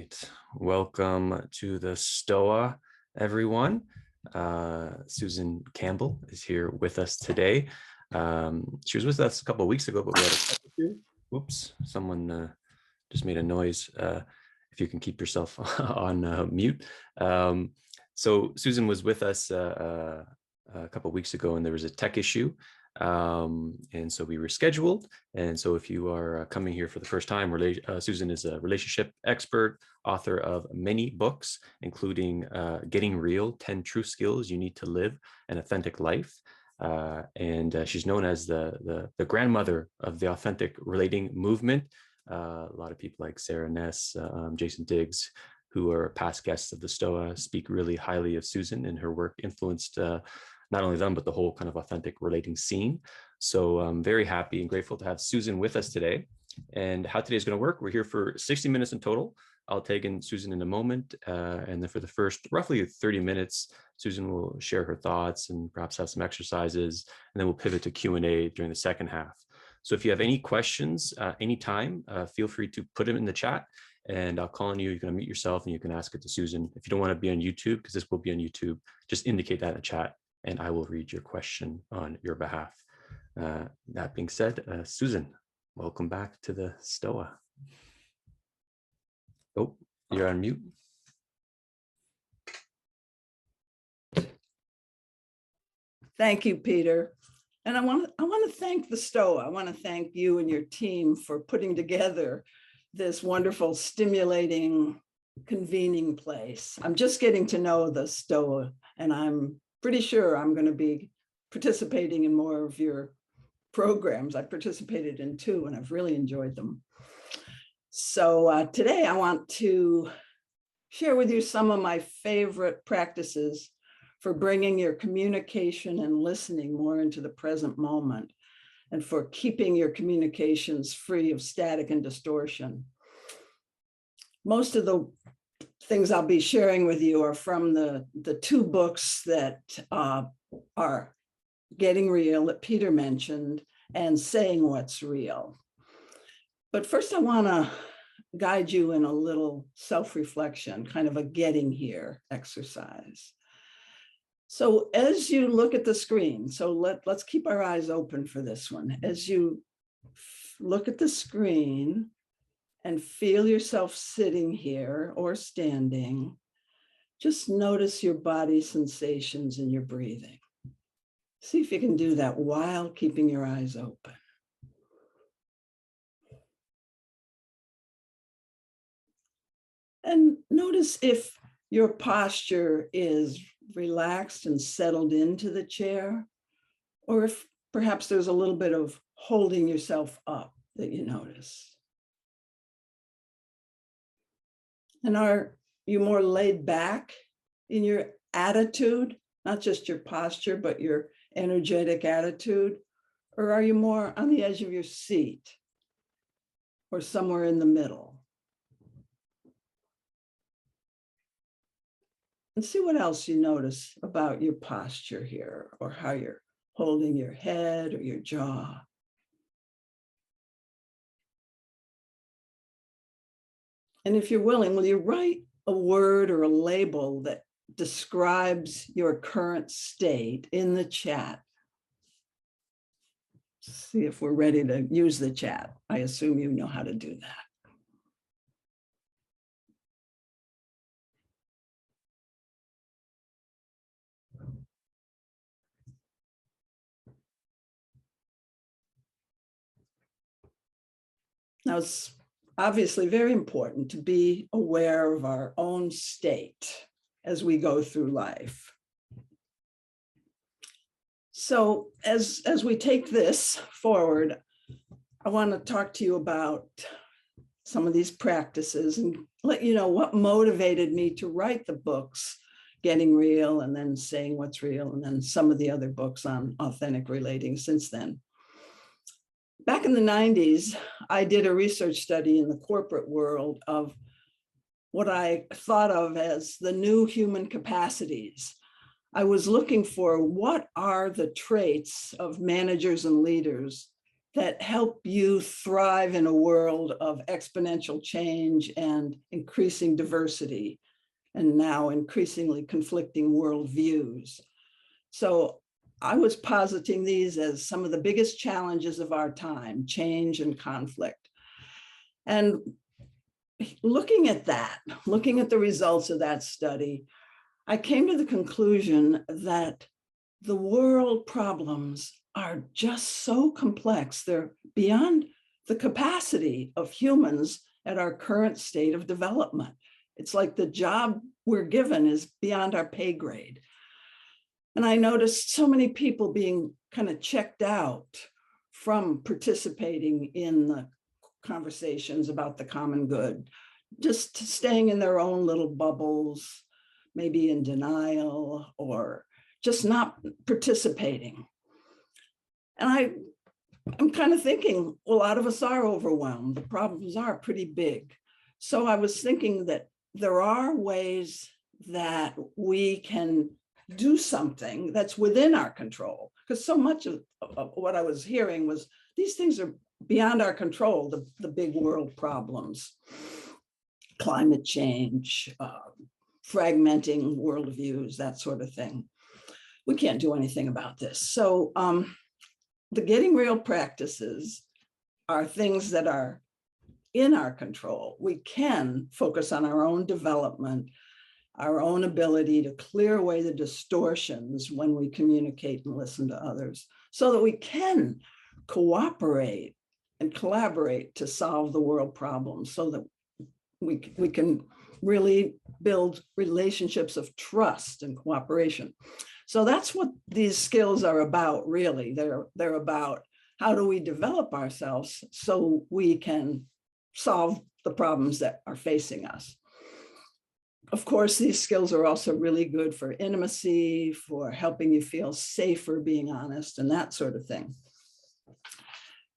right, welcome to the Stoa, everyone. Susan Campbell is here with us today. She was with us a couple of weeks ago, but we had a whoops, someone just made a noise. If you can keep yourself on mute. So Susan was with us a couple of weeks ago, and there was a tech issue. And so we rescheduled. And so if you are coming here for the first time, Susan is a relationship expert, author of many books, including Getting Real, 10 True Skills You Need to Live an Authentic Life. And she's known as the grandmother of the authentic relating movement. A lot of people like Sarah Ness, Jason Diggs, who are past guests of the Stoa, speak really highly of Susan, and her work influenced not only them, but the whole kind of authentic relating scene. So I'm very happy and grateful to have Susan with us today. And how today is going to work, we're here for 60 minutes in total. I'll take in Susan in a moment. And then for the first roughly 30 minutes, Susan will share her thoughts and perhaps have some exercises. And then we'll pivot to Q&A during the second half. So if you have any questions anytime, feel free to put them in the chat. And I'll call on you. You can unmute yourself and you can ask it to Susan. If you don't want to be on YouTube, because this will be on YouTube, just indicate that in the chat, and I will read your question on your behalf. That being said, Susan, welcome back to the Stoa. Oh, you're on mute. Thank you, Peter. And I want to thank the Stoa. I want to thank you and your team for putting together this wonderful, stimulating, convening place. I'm just getting to know the Stoa, and I'm pretty sure I'm going to be participating in more of your programs. I participated in 2, and I've really enjoyed them. So today I want to share with you some of my favorite practices for bringing your communication and listening more into the present moment, and for keeping your communications free of static and distortion. Most of the things I'll be sharing with you are from the 2 books that are Getting Real that Peter mentioned, and Saying What's Real. But first I want to guide you in a little self-reflection, kind of a getting here exercise. So as you look at the screen, so let's keep our eyes open for this one. As you look at the screen and feel yourself sitting here or standing, just notice your body sensations and your breathing. See if you can do that while keeping your eyes open. And notice if your posture is relaxed and settled into the chair, or if perhaps there's a little bit of holding yourself up that you notice. And are you more laid back in your attitude, not just your posture, but your energetic attitude? Or are you more on the edge of your seat or somewhere in the middle? And see what else you notice about your posture here, or how you're holding your head or your jaw. And if you're willing, will you write a word or a label that describes your current state in the chat? See if we're ready to use the chat. I assume you know how to do that. Now, it's obviously very important to be aware of our own state as we go through life. So as we take this forward, I want to talk to you about some of these practices and let you know what motivated me to write the books, Getting Real, and then Saying What's Real, and then some of the other books on authentic relating since then. Back in the 90s, I did a research study in the corporate world of what I thought of as the new human capacities. I was looking for what are the traits of managers and leaders that help you thrive in a world of exponential change and increasing diversity, and now increasingly conflicting worldviews. So I was positing these as some of the biggest challenges of our time: change and conflict. And looking at the results of that study, I came to the conclusion that the world problems are just so complex. They're beyond the capacity of humans at our current state of development. It's like the job we're given is beyond our pay grade. And I noticed so many people being kind of checked out from participating in the conversations about the common good, just staying in their own little bubbles, maybe in denial or just not participating. And I'm kind of thinking, well, a lot of us are overwhelmed. The problems are pretty big. So I was thinking that there are ways that we can do something that's within our control, because so much of what I was hearing was these things are beyond our control, the big world problems, climate change, fragmenting worldviews, that sort of thing. We can't do anything about this. So the getting real practices are things that are in our control. We can focus on our own development, our own ability to clear away the distortions when we communicate and listen to others, so that we can cooperate and collaborate to solve the world problems, so that we can really build relationships of trust and cooperation. So that's what these skills are about, really. They're about how do we develop ourselves so we can solve the problems that are facing us. Of course, these skills are also really good for intimacy, for helping you feel safer being honest, and that sort of thing.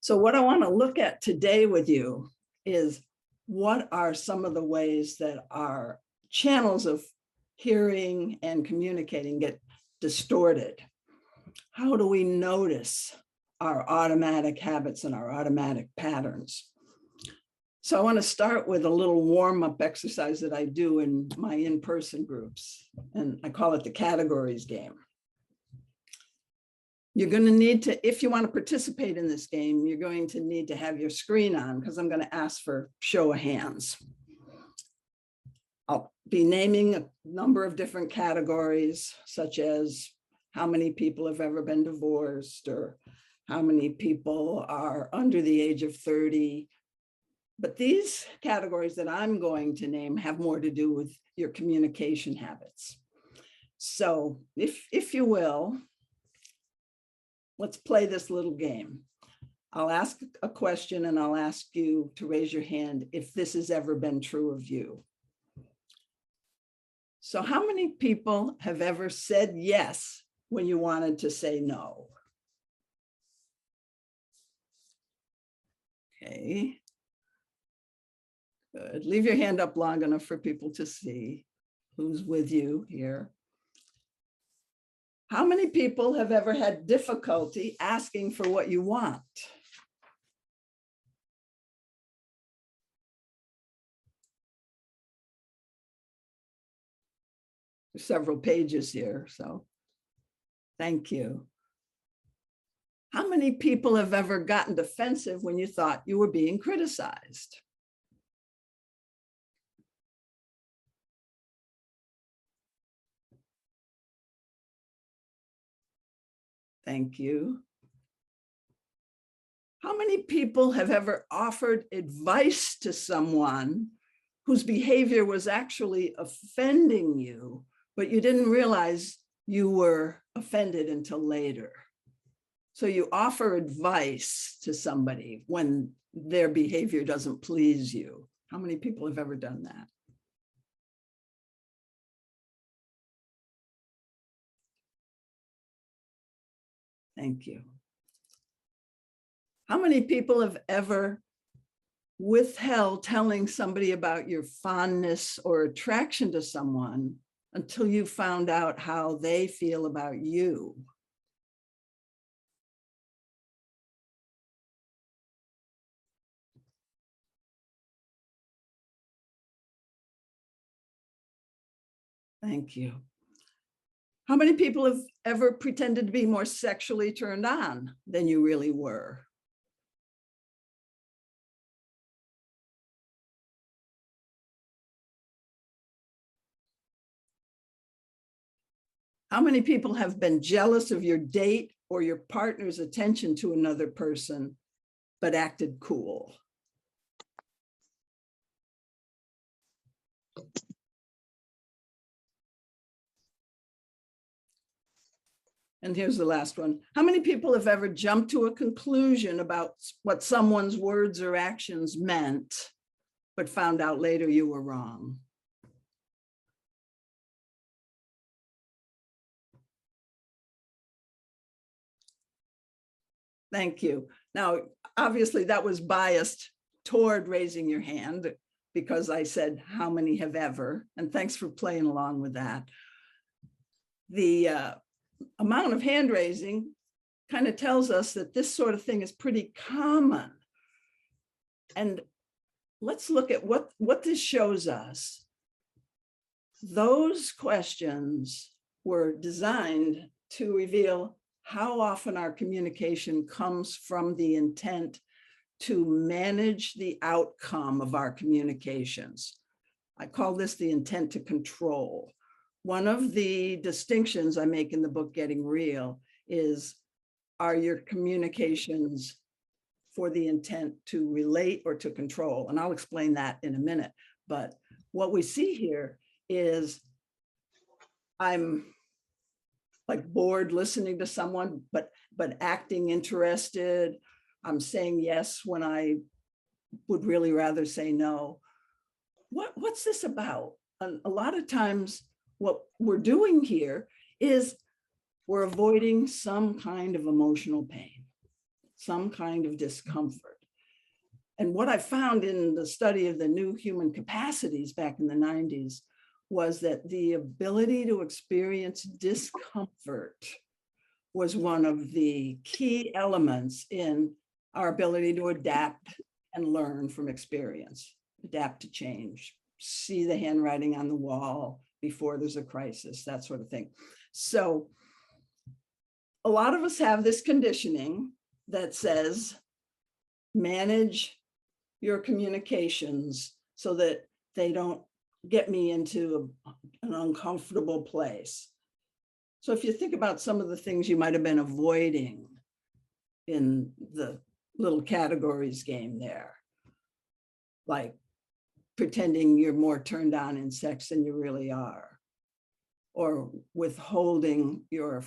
So what I want to look at today with you is, what are some of the ways that our channels of hearing and communicating get distorted? How do we notice our automatic habits and our automatic patterns? So I want to start with a little warm-up exercise that I do in my in-person groups, and I call it the categories game. You're going to need to, if you want to participate in this game, you're going to need to have your screen on, because I'm going to ask for show of hands. I'll be naming a number of different categories, such as how many people have ever been divorced, or how many people are under the age of 30. But these categories that I'm going to name have more to do with your communication habits. So if you will, let's play this little game. I'll ask a question and I'll ask you to raise your hand if this has ever been true of you. So how many people have ever said yes when you wanted to say no? Okay. Good. Leave your hand up long enough for people to see who's with you here. How many people have ever had difficulty asking for what you want? There's several pages here, so thank you. How many people have ever gotten defensive when you thought you were being criticized? Thank you. How many people have ever offered advice to someone whose behavior was actually offending you, but you didn't realize you were offended until later? So you offer advice to somebody when their behavior doesn't please you. How many people have ever done that? Thank you. How many people have ever withheld telling somebody about your fondness or attraction to someone until you found out how they feel about you? Thank you. How many people have ever pretended to be more sexually turned on than you really were? How many people have been jealous of your date or your partner's attention to another person, but acted cool? And here's the last one. How many people have ever jumped to a conclusion about what someone's words or actions meant, but found out later you were wrong? Thank you. Now, obviously that was biased toward raising your hand because I said, how many have ever? And thanks for playing along with that. The amount of hand raising kind of tells us that this sort of thing is pretty common. And let's look at what this shows us. Those questions were designed to reveal how often our communication comes from the intent to manage the outcome of our communications. I call this the intent to control. One of the distinctions I make in the book, Getting Real, is, are your communications for the intent to relate or to control? And I'll explain that in a minute. But what we see here is I'm like bored listening to someone, but acting interested. I'm saying yes when I would really rather say no. What's this about? And a lot of times what we're doing here is we're avoiding some kind of emotional pain, some kind of discomfort. And what I found in the study of the new human capacities back in the 90s was that the ability to experience discomfort was one of the key elements in our ability to adapt and learn from experience, adapt to change, see the handwriting on the wall before there's a crisis, that sort of thing. So a lot of us have this conditioning that says, manage your communications so that they don't get me into an uncomfortable place. So if you think about some of the things you might have been avoiding in the little categories game there, like pretending you're more turned on in sex than you really are, or withholding your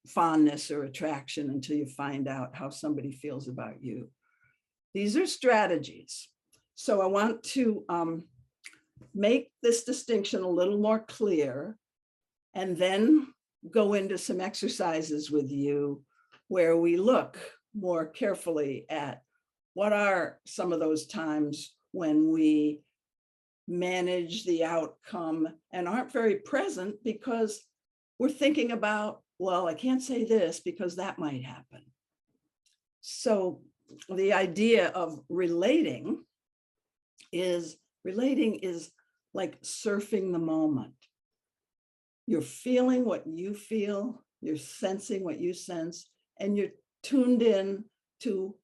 fondness or attraction until you find out how somebody feels about you. These are strategies. So I want to make this distinction a little more clear, and then go into some exercises with you where we look more carefully at what are some of those times when we manage the outcome and aren't very present because we're thinking about, well, I can't say this because that might happen. So the idea of relating is like surfing the moment. You're feeling what you feel, you're sensing what you sense, and you're tuned in to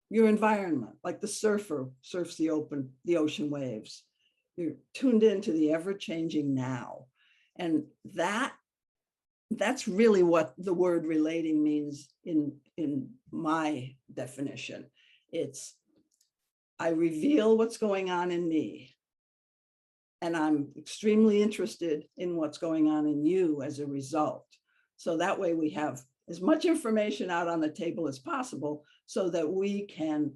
your environment, like the surfer surfs the ocean waves. You're tuned into the ever-changing now. And that's really what the word relating means in my definition. It's, I reveal what's going on in me, and I'm extremely interested in what's going on in you as a result. So that way we have as much information out on the table as possible so that we can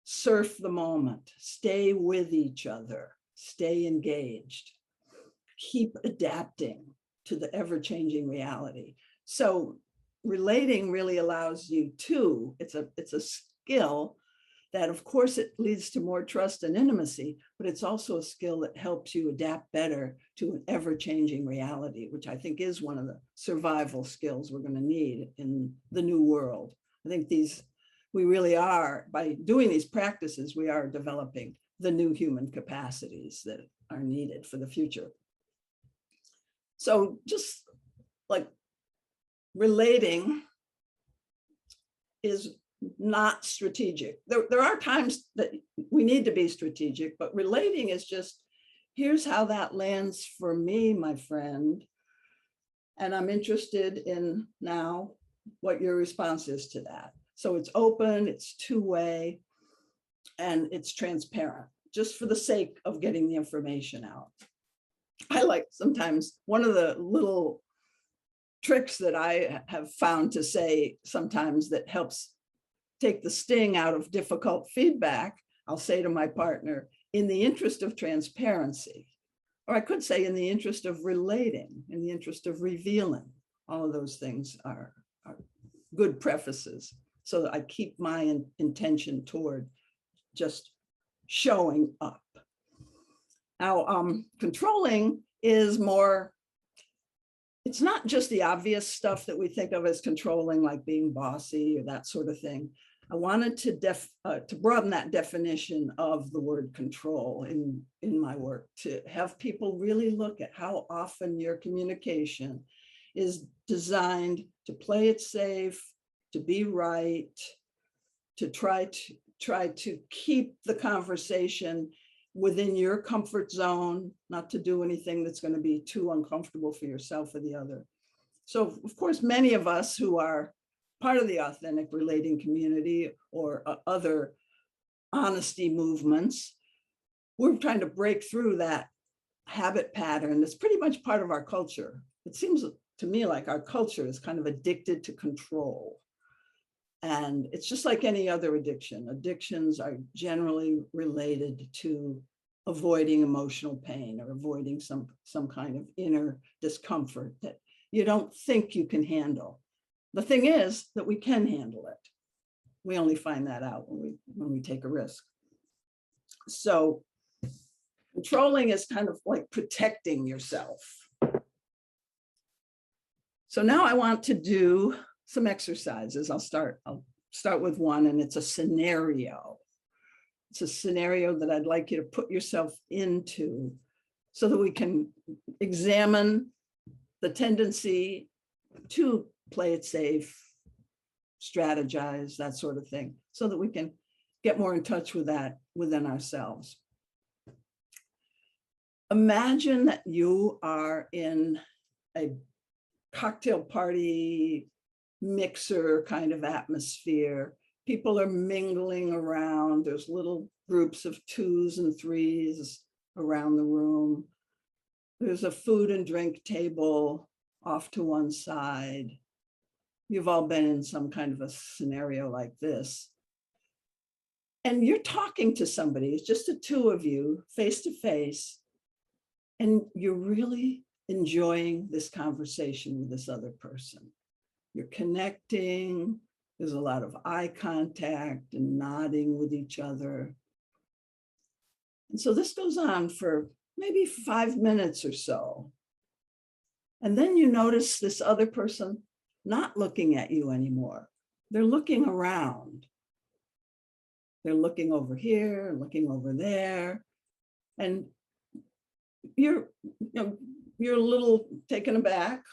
surf the moment, stay with each other, stay engaged, keep adapting to the ever-changing reality. So relating really allows you to, it's a skill that, of course, it leads to more trust and intimacy, but it's also a skill that helps you adapt better to an ever-changing reality, which I think is one of the survival skills we're going to need in the new world. I think we really are, by doing these practices, we are developing the new human capacities that are needed for the future. So just like relating is not strategic. There are times that we need to be strategic, but relating is just, here's how that lands for me, my friend. And I'm interested in now what your response is to that. So it's open, it's two-way, and it's transparent, just for the sake of getting the information out. I like sometimes one of the little tricks that I have found to say sometimes that helps take the sting out of difficult feedback. I'll say to my partner, in the interest of transparency, or I could say in the interest of relating, in the interest of revealing. All of those things are good prefaces, so that I keep my intention toward just showing up. Now, controlling is more, it's not just the obvious stuff that we think of as controlling, like being bossy or that sort of thing. I wanted to broaden that definition of the word control in my work, to have people really look at how often your communication is designed to play it safe, to be right, to try to keep the conversation within your comfort zone, not to do anything that's going to be too uncomfortable for yourself or the other. So, of course, many of us who are part of the authentic relating community or other honesty movements, we're trying to break through that habit pattern that's pretty much part of our culture. It seems to me like our culture is kind of addicted to control. And it's just like any other addiction. Addictions are generally related to avoiding emotional pain or avoiding some kind of inner discomfort that you don't think you can handle. The thing is that we can handle it. We only find that out when we take a risk. So controlling is kind of like protecting yourself. So now I want to do some exercises. I'll start with one, and it's a scenario. It's a scenario that I'd like you to put yourself into so that we can examine the tendency to play it safe, strategize, that sort of thing, so that we can get more in touch with that within ourselves. Imagine that you are in a cocktail party mixer kind of atmosphere. People are mingling around. There's little groups of 2s and 3s around the room. There's a food and drink table off to one side. You've all been in some kind of a scenario like this. And you're talking to somebody, it's just the two of you, face to face, and you're really enjoying this conversation with this other person. You're connecting, there's a lot of eye contact and nodding with each other. And so this goes on for maybe 5 minutes or so. And then you notice this other person not looking at you anymore. They're looking around. They're looking over here, looking over there. And you're a little taken aback.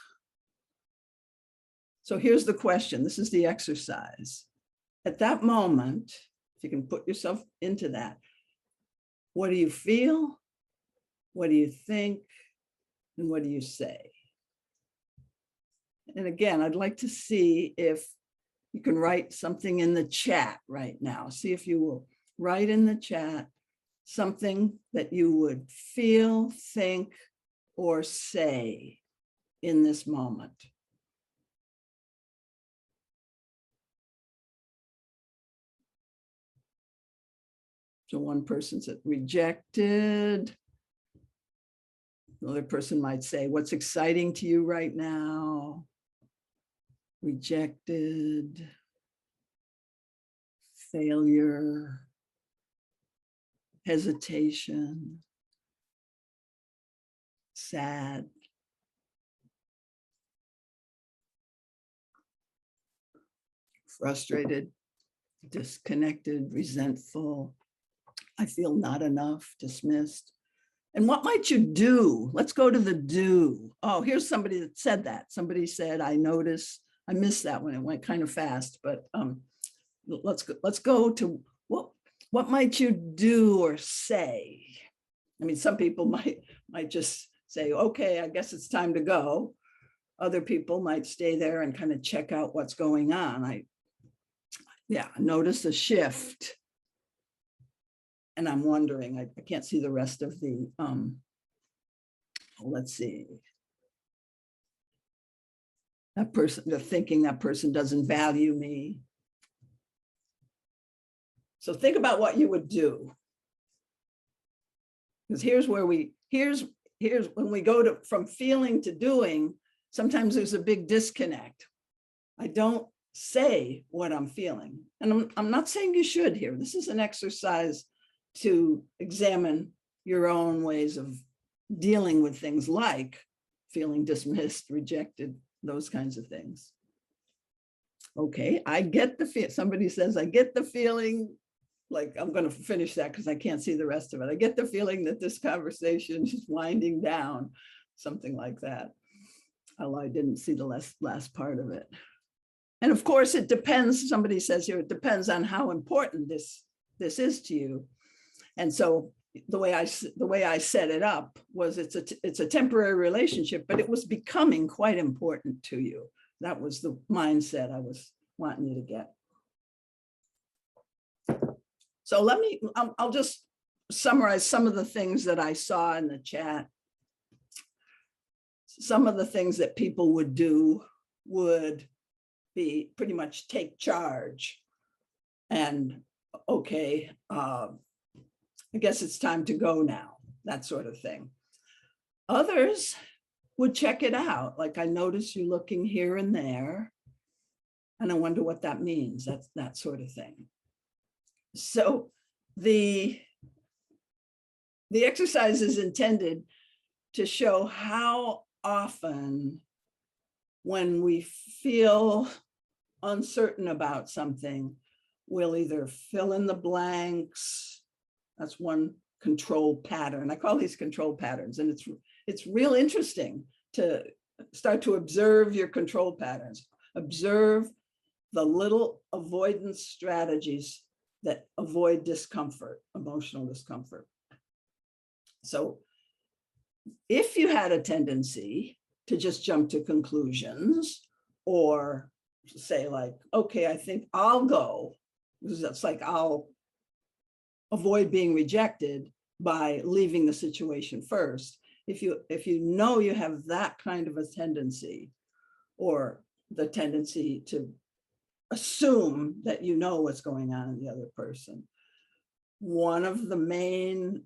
So here's the question. This is the exercise. At that moment, if you can put yourself into that, what do you feel? What do you think? And what do you say? And again, I'd like to see if you can write something in the chat right now. See if you will write in the chat something that you would feel, think, or say in this moment. So one person said rejected. Another person might say, what's exciting to you right now? Rejected, failure, hesitation, sad, frustrated, disconnected, resentful. I feel not enough, dismissed. And what might you do? Let's go to the do. Oh, here's somebody that said that. Somebody said, I notice, I missed that one. It went kind of fast, but let's go to what might you do or say? I mean, some people might just say, okay, I guess it's time to go. Other people might stay there and kind of check out what's going on. Notice a shift. And I'm wondering, I can't see the rest of the, let's see. That person, they're thinking that person doesn't value me. So think about what you would do. Because here's when we go from feeling to doing, sometimes there's a big disconnect. I don't say what I'm feeling. And I'm not saying you should here. This is an exercise to examine your own ways of dealing with things like feeling dismissed, rejected, those kinds of things. Okay, I get the feel. Somebody says, I get the feeling, like I'm going to finish that because I can't see the rest of it. I get the feeling that this conversation is winding down, something like that. Although I didn't see the last part of it. And of course, it depends. Somebody says here, it depends on how important this is to you. And so the way I set it up was it's a temporary relationship, but it was becoming quite important to you. That was the mindset I was wanting you to get. So I'll just summarize some of the things that I saw in the chat. Some of the things that people would do would be pretty much take charge and, okay, I guess it's time to go now, that sort of thing. Others would check it out. Like, I notice you looking here and there, and I wonder what that means. That's that sort of thing. So the exercise is intended to show how often when we feel uncertain about something, we'll either fill in the blanks. That's one control pattern. I call these control patterns, and it's real interesting to start to observe your control patterns. Observe the little avoidance strategies that avoid discomfort, emotional discomfort. So if you had a tendency to just jump to conclusions or say like, okay, I think I'll go, that's like I'll avoid being rejected by leaving the situation first. If you know you have that kind of a tendency, or the tendency to assume that you know what's going on in the other person, one of the main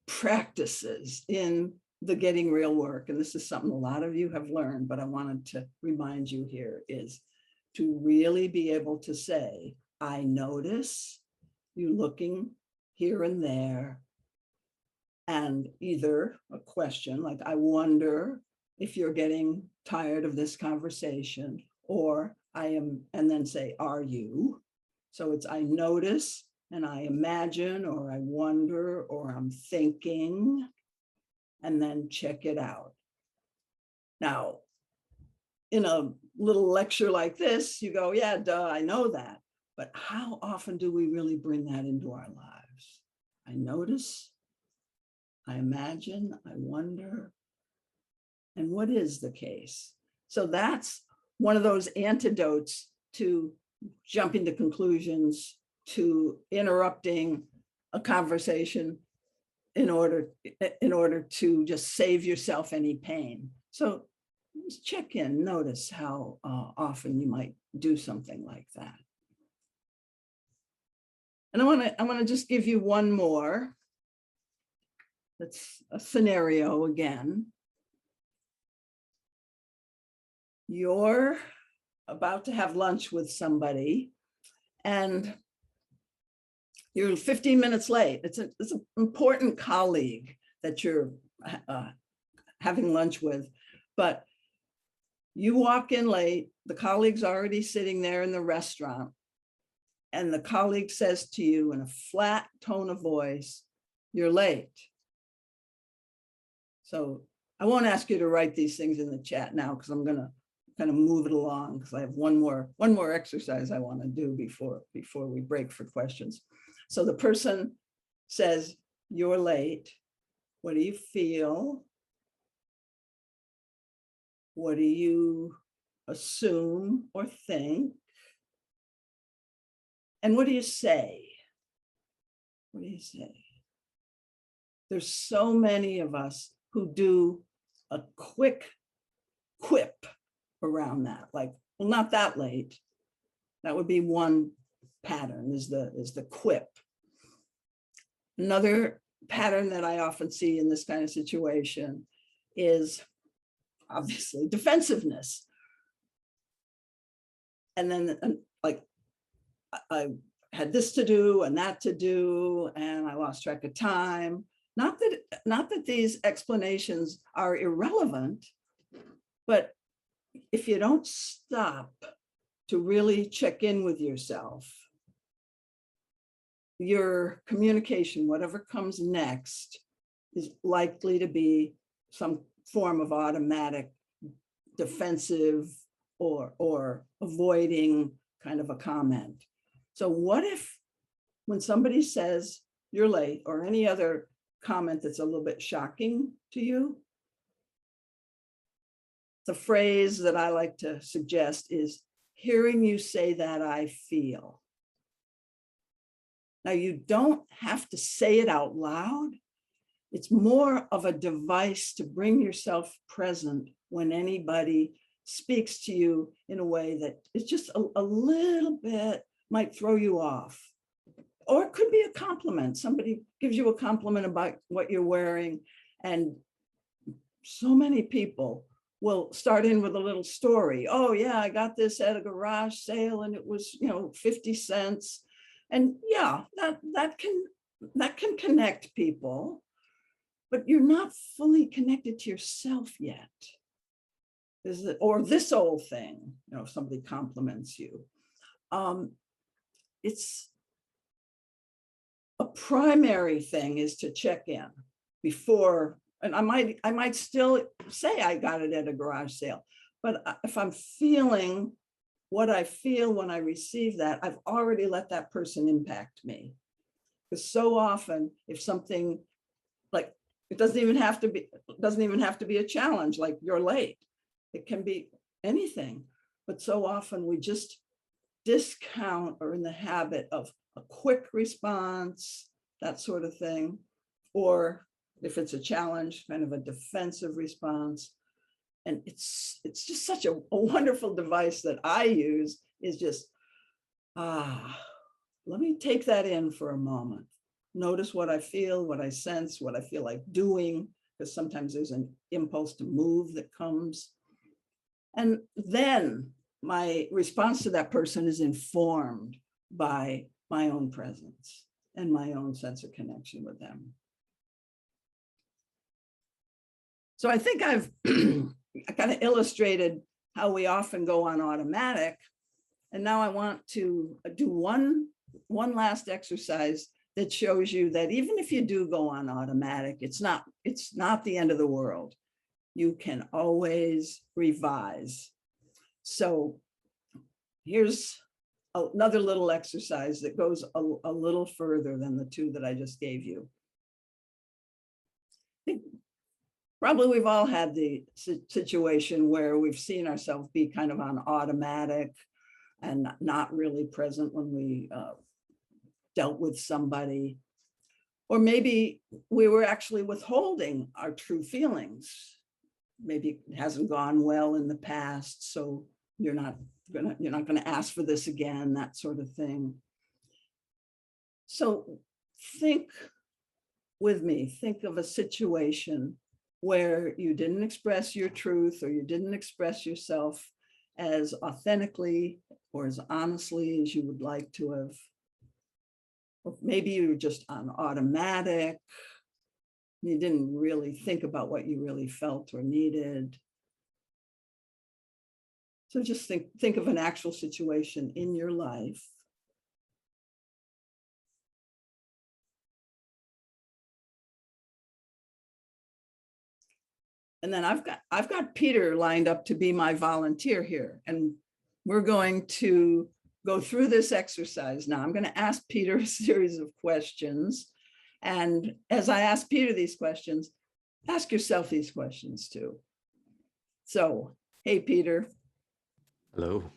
practices in the getting real work, and this is something a lot of you have learned, but I wanted to remind you here, is to really be able to say, I notice you looking here and there, and either a question like, I wonder if you're getting tired of this conversation, or I am, and then say, are you? So it's I notice, and I imagine, or I wonder, or I'm thinking, and then check it out. Now, in a little lecture like this, you go, yeah, duh, I know that. But how often do we really bring that into our lives? I notice, I imagine, I wonder, and what is the case? So that's one of those antidotes to jumping to conclusions, to interrupting a conversation in order to just save yourself any pain. So just check in, notice how often you might do something like that. And I want to just give you one more. That's a scenario again. You're about to have lunch with somebody, and you're 15 minutes late. It's an important colleague that you're having lunch with, but you walk in late, the colleague's already sitting there in the restaurant, and the colleague says to you in a flat tone of voice, you're late. So I won't ask you to write these things in the chat now because I'm going to kind of move it along because I have one more exercise I want to do before we break for questions. So the person says, "You're late. What do you feel? What do you assume or think? And what do you say? What do you say?" There's so many of us who do a quick quip around that, like, "Well, not that late." That would be one pattern, is the quip. Another pattern that I often see in this kind of situation is obviously defensiveness. And then like, I had this to do and that to do, and I lost track of time. Not that these explanations are irrelevant, but if you don't stop to really check in with yourself, your communication, whatever comes next, is likely to be some form of automatic defensive or avoiding kind of a comment. So what if when somebody says "you're late" or any other comment that's a little bit shocking to you, the phrase that I like to suggest is, "Hearing you say that, I feel." Now, you don't have to say it out loud. It's more of a device to bring yourself present when anybody speaks to you in a way that is just a little bit might throw you off. Or it could be a compliment. Somebody gives you a compliment about what you're wearing, and so many people will start in with a little story. "Oh yeah, I got this at a garage sale and it was, 50 cents. And yeah, that can connect people, but you're not fully connected to yourself yet. Or this old thing, if somebody compliments you. It's a primary thing is to check in before, and I might still say I got it at a garage sale, but if I'm feeling what I feel when I receive that, I've already let that person impact me. Because so often, if something like, it doesn't even have to be a challenge, like "you're late." It can be anything, but so often we just discount or in the habit of a quick response, that sort of thing. Or if it's a challenge, kind of a defensive response. And it's just such a wonderful device that I use, is just, let me take that in for a moment. Notice what I feel, what I sense, what I feel like doing, because sometimes there's an impulse to move that comes. And then my response to that person is informed by my own presence and my own sense of connection with them. So I think I've kind of illustrated how we often go on automatic. And now I want to do one last exercise that shows you that even if you do go on automatic, it's not the end of the world. You can always revise. So here's another little exercise that goes a little further than the two that I just gave you. Probably we've all had the situation where we've seen ourselves be kind of on automatic and not really present when we dealt with somebody. Or maybe we were actually withholding our true feelings. Maybe it hasn't gone well in the past, so you're not gonna ask for this again, that sort of thing. So think with me, think of a situation where you didn't express your truth, or you didn't express yourself as authentically or as honestly as you would like to have. Or maybe you were just on automatic. You didn't really think about what you really felt or needed. So just think of an actual situation in your life. And then I've got Peter lined up to be my volunteer here. And we're going to go through this exercise now. I'm going to ask Peter a series of questions. And as I ask Peter these questions, ask yourself these questions too. So, hey, Peter. Hello.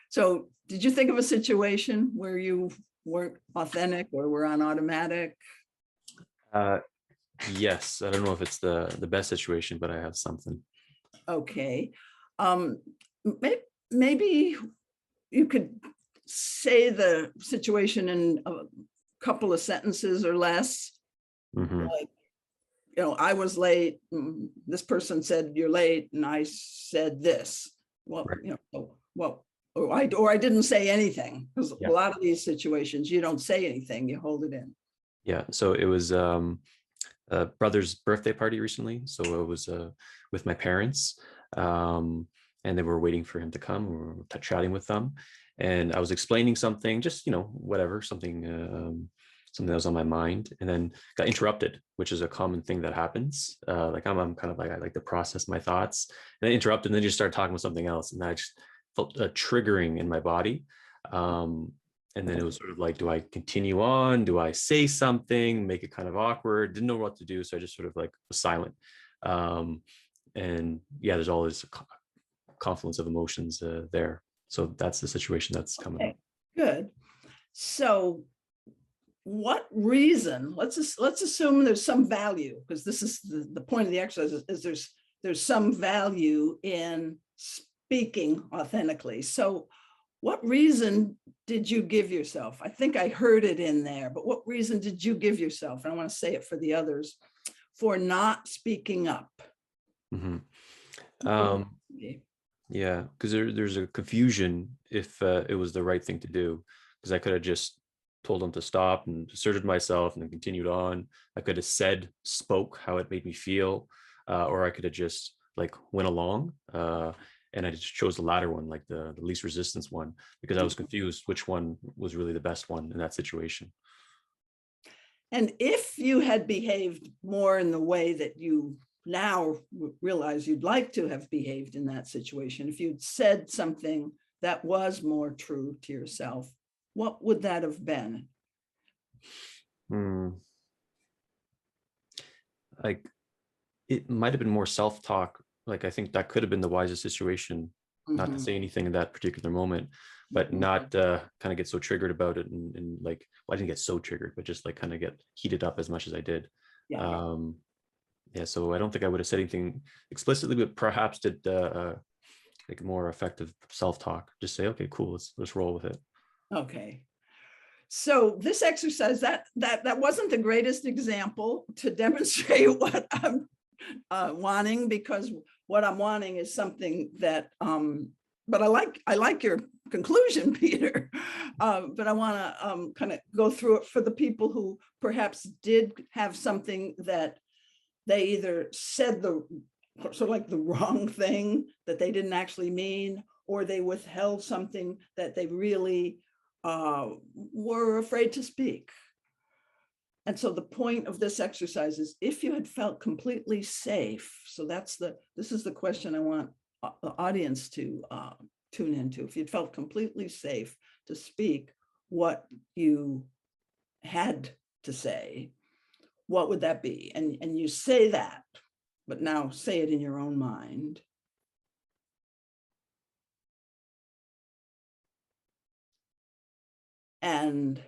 So did you think of a situation where you weren't authentic or were on automatic? Yes, I don't know if it's the best situation, but I have something. Okay. Maybe you could say the situation in a couple of sentences or less. Mhm. Like, I was late. This person said you're late, and I said this. Well, Right. or I didn't say anything, because Yeah. a lot of these situations you don't say anything, you hold it in. Yeah. So it was a brother's birthday party recently. So it was with my parents, and they were waiting for him to come. We were chatting with them, and I was explaining something, just whatever, something that was on my mind, and then got interrupted, which is a common thing that happens. Like I'm kind of like, I like to process my thoughts, and then interrupted, and then just started talking about something else, and I just felt a triggering in my body. And then it was sort of like, do I continue on? Do I say something, make it kind of awkward? Didn't know what to do. So I just sort of like was silent. And yeah, there's all this confluence of emotions there. So that's the situation that's coming up. Good. So what reason, let's assume there's some value, because this is the point of the exercise, is there's some value in speaking authentically. So what reason did you give yourself? I think I heard it in there, but what reason did you give yourself? And I want to say it for the others, for not speaking up. Mm-hmm. Yeah, because there's a confusion if it was the right thing to do, because I could have just told them to stop and asserted myself and then continued on. I could have spoke how it made me feel, or I could have just like went along. And I just chose the latter one, like the least resistance one, because I was confused which one was really the best one in that situation. And if you had behaved more in the way that you now realize you'd like to have behaved in that situation, if you'd said something that was more true to yourself, what would that have been? Like, it might have been more self-talk. Like, I think that could have been the wisest situation, not to say anything in that particular moment, but not kind of get so triggered about it, and like, well, I didn't get so triggered, but just like kind of get heated up as much as I did. Yeah. Yeah, so I don't think I would have said anything explicitly, but perhaps did like more effective self-talk. Just say, okay, cool, let's roll with it. Okay. So this exercise, that wasn't the greatest example to demonstrate what I'm wanting, because what I'm wanting is something that, but I like your conclusion, Peter. But I want to kind of go through it for the people who perhaps did have something that they either said sort of like the wrong thing that they didn't actually mean, or they withheld something that they really were afraid to speak. And so the point of this exercise is, if you had felt completely safe, so this is the question I want the audience to tune into. If you'd felt completely safe to speak what you had to say, what would that be? And you say that, but now say it in your own mind. And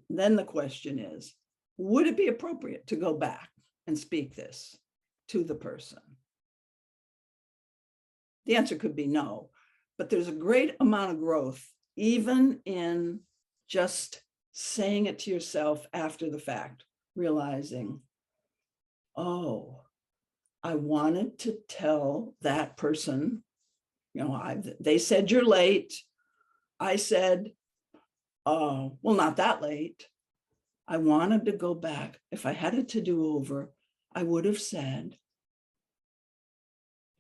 then the question is, would it be appropriate to go back and speak this to the person? The answer could be no, but there's a great amount of growth, even in just saying it to yourself after the fact, realizing, oh, I wanted to tell that person, they said you're late. I said, oh, well, not that late. I wanted to go back. If I had it to do over, I would have said,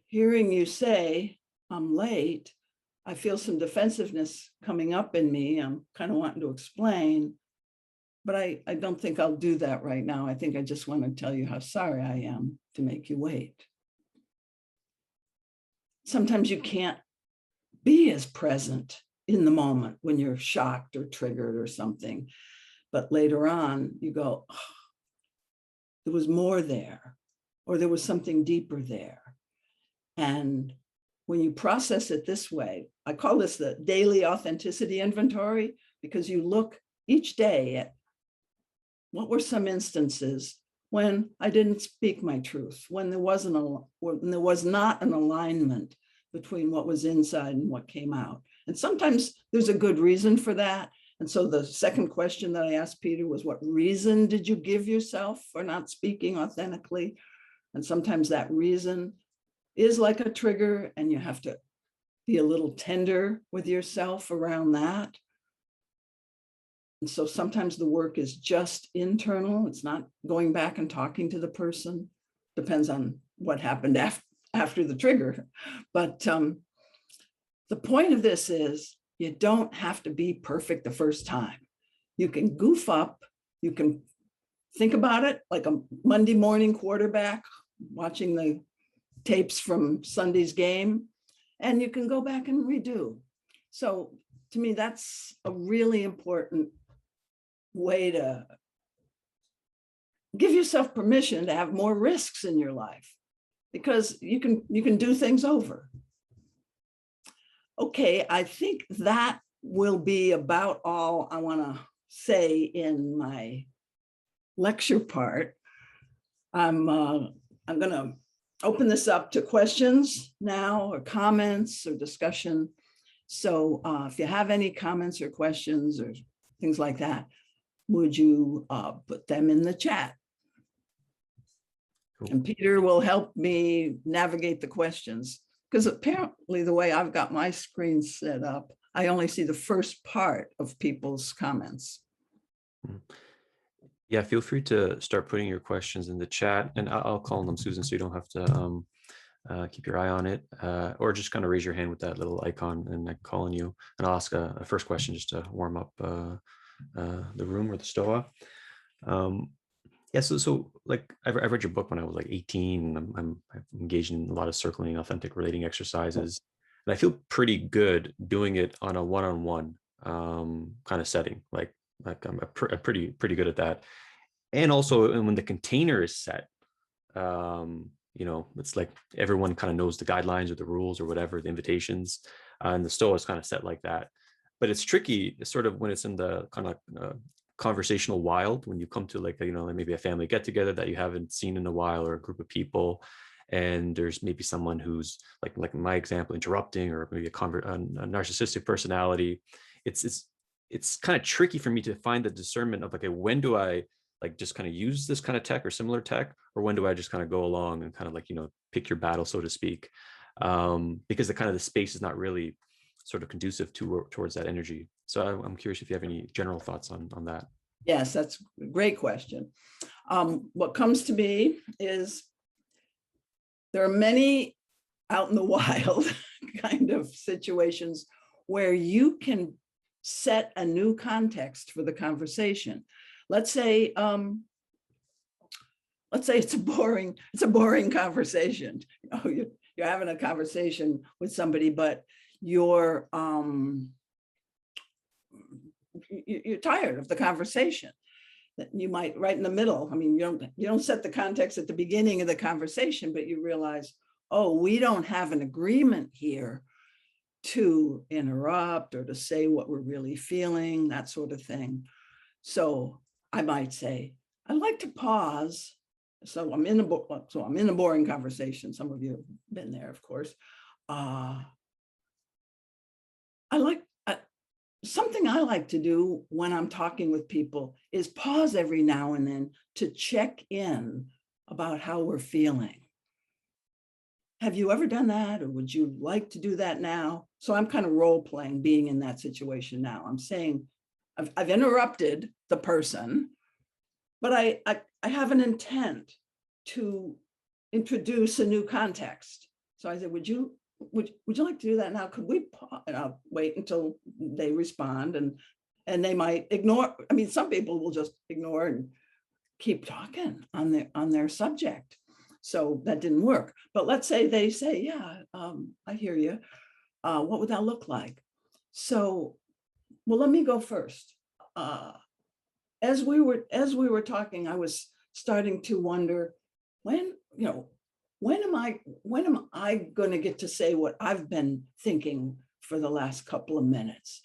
hearing you say I'm late, I feel some defensiveness coming up in me. I'm kind of wanting to explain. but I don't think I'll do that right now. I think I just want to tell you how sorry I am to make you wait. Sometimes you can't be as present in the moment when you're shocked or triggered or something. But later on, you go, oh, there was more there, or there was something deeper there. And when you process it this way, I call this the daily authenticity inventory, because you look each day at what were some instances when I didn't speak my truth, when there was not an alignment between what was inside and what came out. And sometimes there's a good reason for that. And so the second question that I asked Peter was, what reason did you give yourself for not speaking authentically? And sometimes that reason is like a trigger, and you have to be a little tender with yourself around that. And so sometimes the work is just internal. It's not going back and talking to the person. Depends on what happened after the trigger. But the point of this is you don't have to be perfect the first time. You can goof up. You can think about it like a Monday morning quarterback watching the tapes from Sunday's game, and you can go back and redo. So to me, that's a really important way to give yourself permission to have more risks in your life, because you can do things over. Okay, I think that will be about all I want to say in my lecture part. I'm going to open this up to questions now, or comments or discussion. So if you have any comments or questions or things like that, would you put them in the chat? Cool. And Peter will help me navigate the questions, because apparently the way I've got my screen set up, I only see the first part of people's comments. Yeah, feel free to start putting your questions in the chat, and I'll call on them, Susan, so you don't have to keep your eye on it, or just kind of raise your hand with that little icon and I can call on you, and I'll ask a first question just to warm up the room or the Stoa. Yeah, so like I've read your book when I was like 18, and I'm engaged in a lot of circling authentic relating exercises, and I feel pretty good doing it on a one-on-one kind of setting. Like I'm pretty good at that. And also, and when the container is set, it's like everyone kind of knows the guidelines or the rules or whatever, the invitations, and the Stoa is kind of set like that. But it's tricky, sort of when it's in the kind of conversational wild, when you come to like maybe a family get together that you haven't seen in a while, or a group of people, and there's maybe someone who's like in my example, interrupting, or maybe a narcissistic personality. It's kind of tricky for me to find the discernment of, okay, when do I like just kind of use this kind of tech or similar tech, or when do I just kind of go along and kind of like, pick your battle, so to speak, because the space is not really sort of conducive towards that energy. So I'm curious if you have any general thoughts on that. Yes, that's a great question. What comes to me is there are many out in the wild kind of situations where you can set a new context for the conversation. Let's say it's a boring conversation. You're having a conversation with somebody, but you're tired of the conversation. You might right in the middle. I mean, you don't set the context at the beginning of the conversation, but you realize, oh, we don't have an agreement here to interrupt or to say what we're really feeling, that sort of thing. So I might say, I'd like to pause. So I'm in a boring conversation. Some of you have been there, of course. Something I like to do when I'm talking with people is pause every now and then to check in about how we're feeling. Have you ever done that, or would you like to do that now? So I'm kind of role playing being in that situation now. I'm saying I've interrupted the person, but I have an intent to introduce a new context. So I said, would you like to do that now? Could we pause? And I'll wait until they respond, and And they might ignore, I mean, some people will just ignore and keep talking on their subject. So that didn't work. But let's say they say, yeah, I hear you. What would that look like? So, well, let me go first. As we were talking, I was starting to wonder when am I going to get to say what I've been thinking for the last couple of minutes?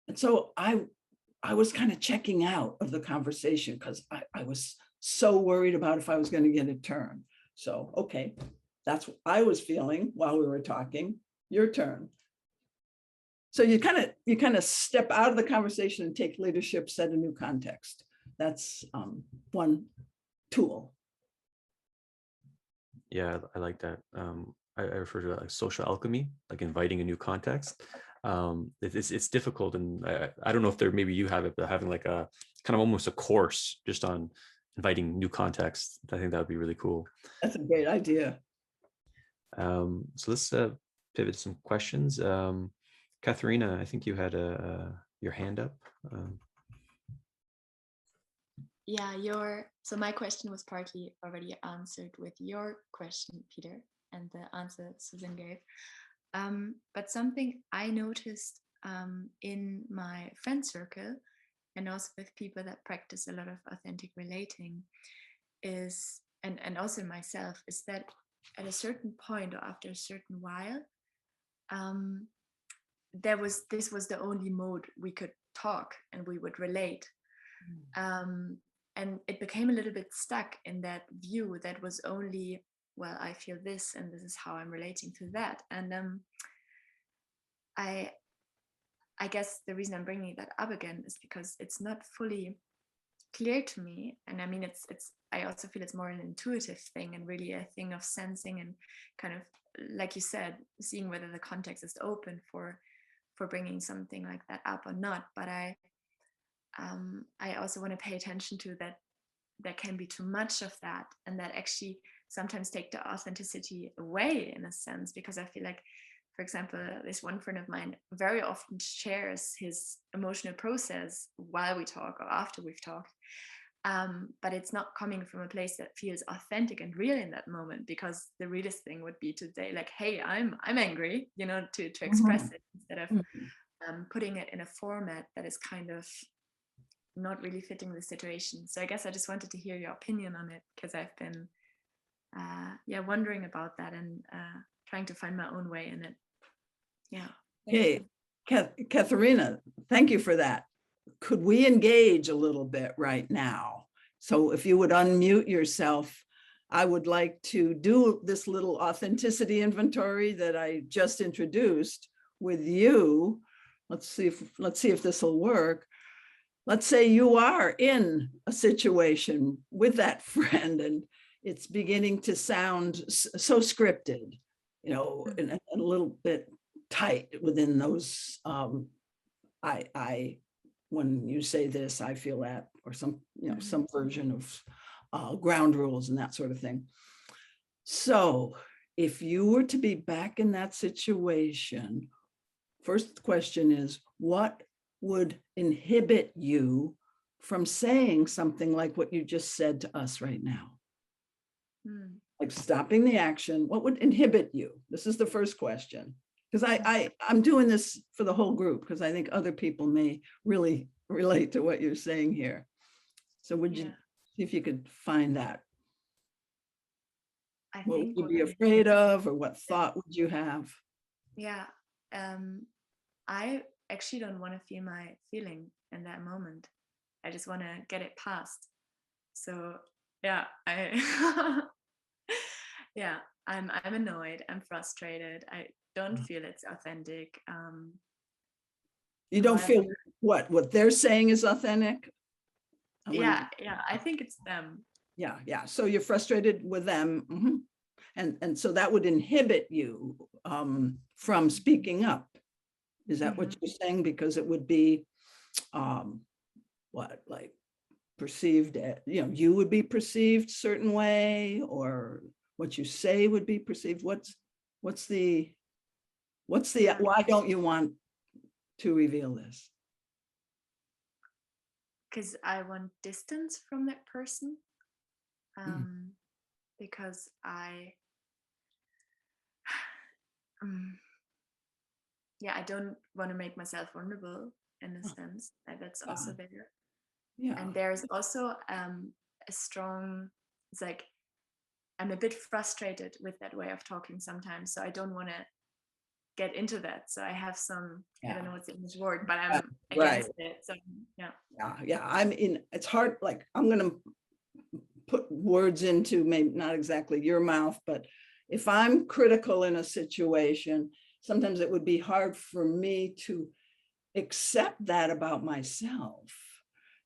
And so I was kind of checking out of the conversation because I was so worried about if I was going to get a turn. So, okay, that's what I was feeling while we were talking. Your turn. So you kind of step out of the conversation and take leadership, set a new context. That's one tool. Yeah, I like that. I refer to that like social alchemy, like inviting a new context. It's difficult, and I don't know if maybe you have it, but having like a kind of almost a course just on inviting new context. I think that would be really cool. That's a great idea. So let's pivot to some questions. Katharina, I think you had your hand up. Yeah, so my question was partly already answered with your question, Peter, and the answer Susan gave. But something I noticed in my friend circle, and also with people that practice a lot of authentic relating, is, and also myself, is that at a certain point or after a certain while, this was the only mode we could talk and we would relate. And it became a little bit stuck in that view that was only, well, I feel this and this is how I'm relating to that. And I guess the reason I'm bringing that up again is because it's not fully clear to me. And I mean, I also feel it's more an intuitive thing and really a thing of sensing and kind of, like you said, seeing whether the context is open for bringing something like that up or not. But I also want to pay attention to that there can be too much of that, and that actually sometimes take the authenticity away in a sense, because I feel like, for example, this one friend of mine very often shares his emotional process while we talk or after we've talked. But it's not coming from a place that feels authentic and real in that moment, because the realest thing would be to say like, hey, I'm angry, to express it instead of putting it in a format that is kind of not really fitting the situation. So I guess I just wanted to hear your opinion on it, because I've been wondering about that and trying to find my own way in it. Yeah. Okay, Katharina, thank you for that. Could we engage a little bit right now? So if you would unmute yourself, I would like to do this little authenticity inventory that I just introduced with you. Let's see if this will work. Let's say you are in a situation with that friend and it's beginning to sound so scripted, and a little bit tight within those, when you say this, I feel that, or some version of ground rules and that sort of thing. So if you were to be back in that situation, first question is, what would inhibit you from saying something like what you just said to us right now? Like stopping the action, what would inhibit you? This is the first question. Because I'm doing this for the whole group, because I think other people may really relate to what you're saying here. So would you see if you could find that? What would you be afraid of, or what thought would you have? Yeah, I actually don't want to feel my feeling in that moment. I just want to get it past. So yeah, I'm annoyed, I'm frustrated, I don't feel it's authentic. You don't feel what they're saying is authentic? Yeah, I think it's them. Yeah. So you're frustrated with them. And so that would inhibit you from speaking up. Is that what you're saying? Because it would be like perceived, you would be perceived a certain way, or what you say would be perceived. What's the why don't you want to reveal this? because I want distance from that person. Because I I don't want to make myself vulnerable in a sense. That's also there. Yeah. And there's also a strong, it's like I'm a bit frustrated with that way of talking sometimes, so I don't want to get into that. So I have some, I don't know what's the English word, but I'm against it. So yeah. I mean, it's hard. Like, I'm gonna put words into maybe not exactly your mouth, but if I'm critical in a situation, sometimes it would be hard for me to accept that about myself.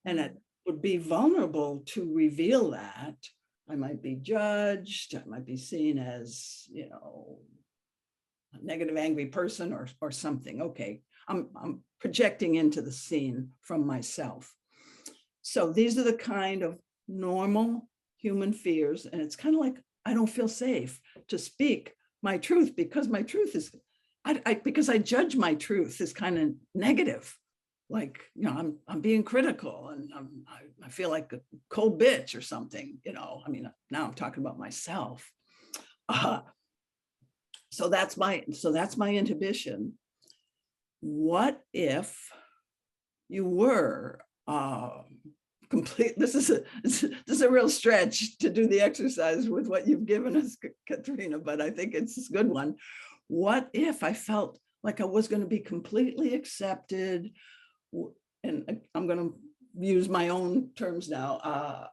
And it would be vulnerable to reveal that. I might be judged, I might be seen as, you know, a negative, angry person or something. Okay, I'm projecting into the scene from myself. So these are the kind of normal human fears. And it's kind of like, I don't feel safe to speak my truth because my truth is, because I judge my truth is kind of negative. Like, you know, I'm being critical and I feel like a cold bitch or something, you know. I mean, now I'm talking about myself. So that's my inhibition. What if you were complete? This is a real stretch to do the exercise with what you've given us, Katrina, but I think it's a good one. What if I felt like I was going to be completely accepted, and I'm going to use my own terms now,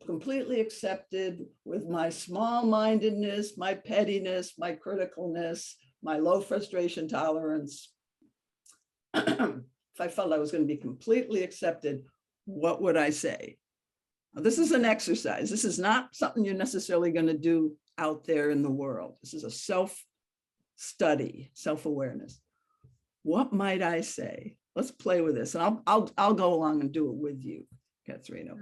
completely accepted with my small-mindedness, my pettiness, my criticalness, my low frustration tolerance. If I felt I was going to be completely accepted, what would I say? Now, this is an exercise. This is not something you're necessarily going to do out there in the world. This is a self-study, self-awareness. What might I say? Let's play with this, and I'll go along and do it with you, Katrina.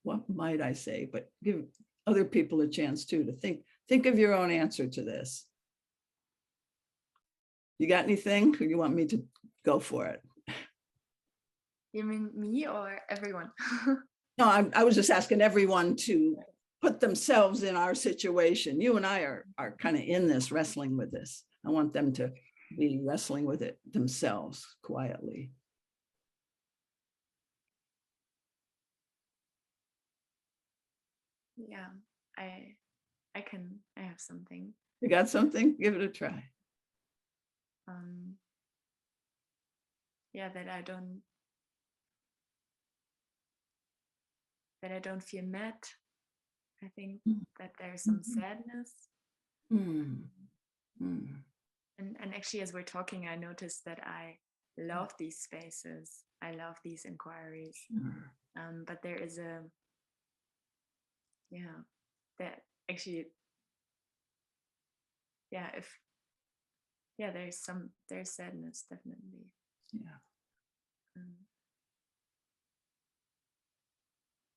What might I say? But give other people a chance too to think of your own answer to this. You got anything, or you want me to go for it? You mean me or everyone? No, I was just asking everyone to put themselves in our situation. You and I are kind of in this, wrestling with this. I want them to be wrestling with it themselves quietly. Yeah, I have something. You got something? Give it a try. Yeah, that I don't feel met. I think that there's some sadness. And actually, as we're talking, I noticed that I love these spaces. I love these inquiries. But there is that actually, there's sadness, definitely. Yeah.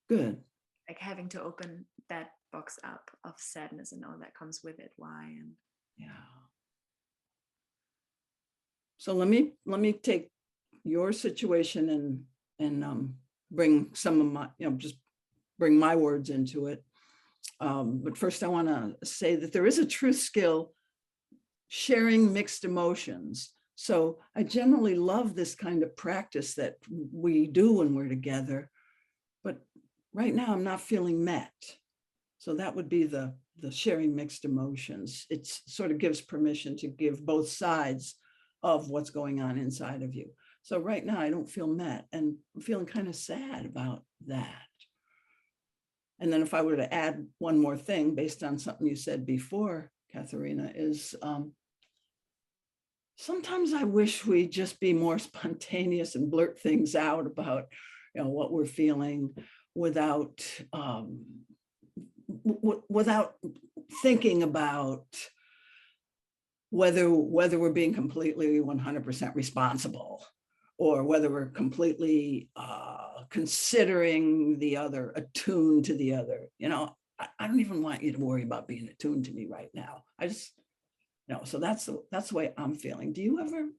Good. Like having to open that box up of sadness and all that comes with it. Why? And yeah. So let me take your situation and bring some of my, just bring my words into it. But first I want to say that there is a true skill sharing mixed emotions. So I generally love this kind of practice that we do when we're together, but right now I'm not feeling met. So that would be the sharing mixed emotions. It sort of gives permission to give both sides of what's going on inside of you. So right now I don't feel met, and I'm feeling kind of sad about that. And then if I were to add one more thing based on something you said before, Katharina, is sometimes I wish we'd just be more spontaneous and blurt things out about, what we're feeling without thinking about whether we're being completely 100% responsible, or whether we're completely considering the other, attuned to the other. I don't even want you to worry about being attuned to me right now. I just, so that's the way I'm feeling. Do you ever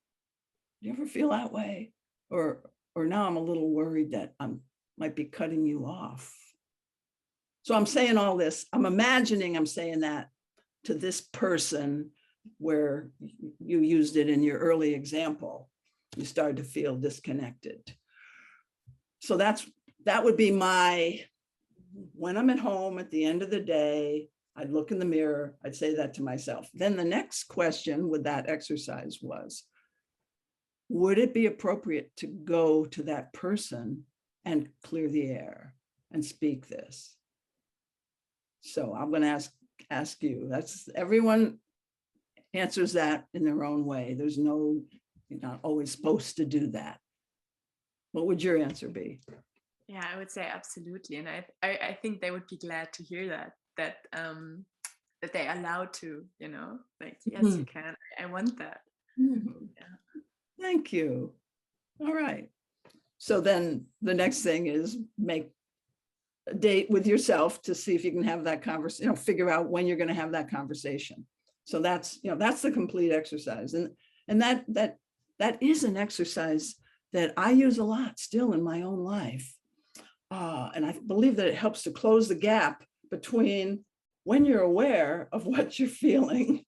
feel that way? Or now I'm a little worried that I'm might be cutting you off. So I'm saying all this, I'm imagining I'm saying that to this person where you used it in your early example. You started to feel disconnected. So that would be my, when I'm at home at the end of the day, I'd look in the mirror, I'd say that to myself. Then the next question with that exercise was, would it be appropriate to go to that person and clear the air and speak this? So I'm going to ask you, that's, everyone answers that in their own way. There's no, you're not always supposed to do that. What would your answer be? Yeah, I would say absolutely. And I think they would be glad to hear that they're allowed to, you know, like, yes, you can. I want that. Yeah. Thank you. All right. So then the next thing is make a date with yourself to see if you can have that conversation, you know, figure out when you're going to have that conversation. So that's, you know, that's the complete exercise. And that is an exercise that I use a lot still in my own life. And I believe that it helps to close the gap between when you're aware of what you're feeling,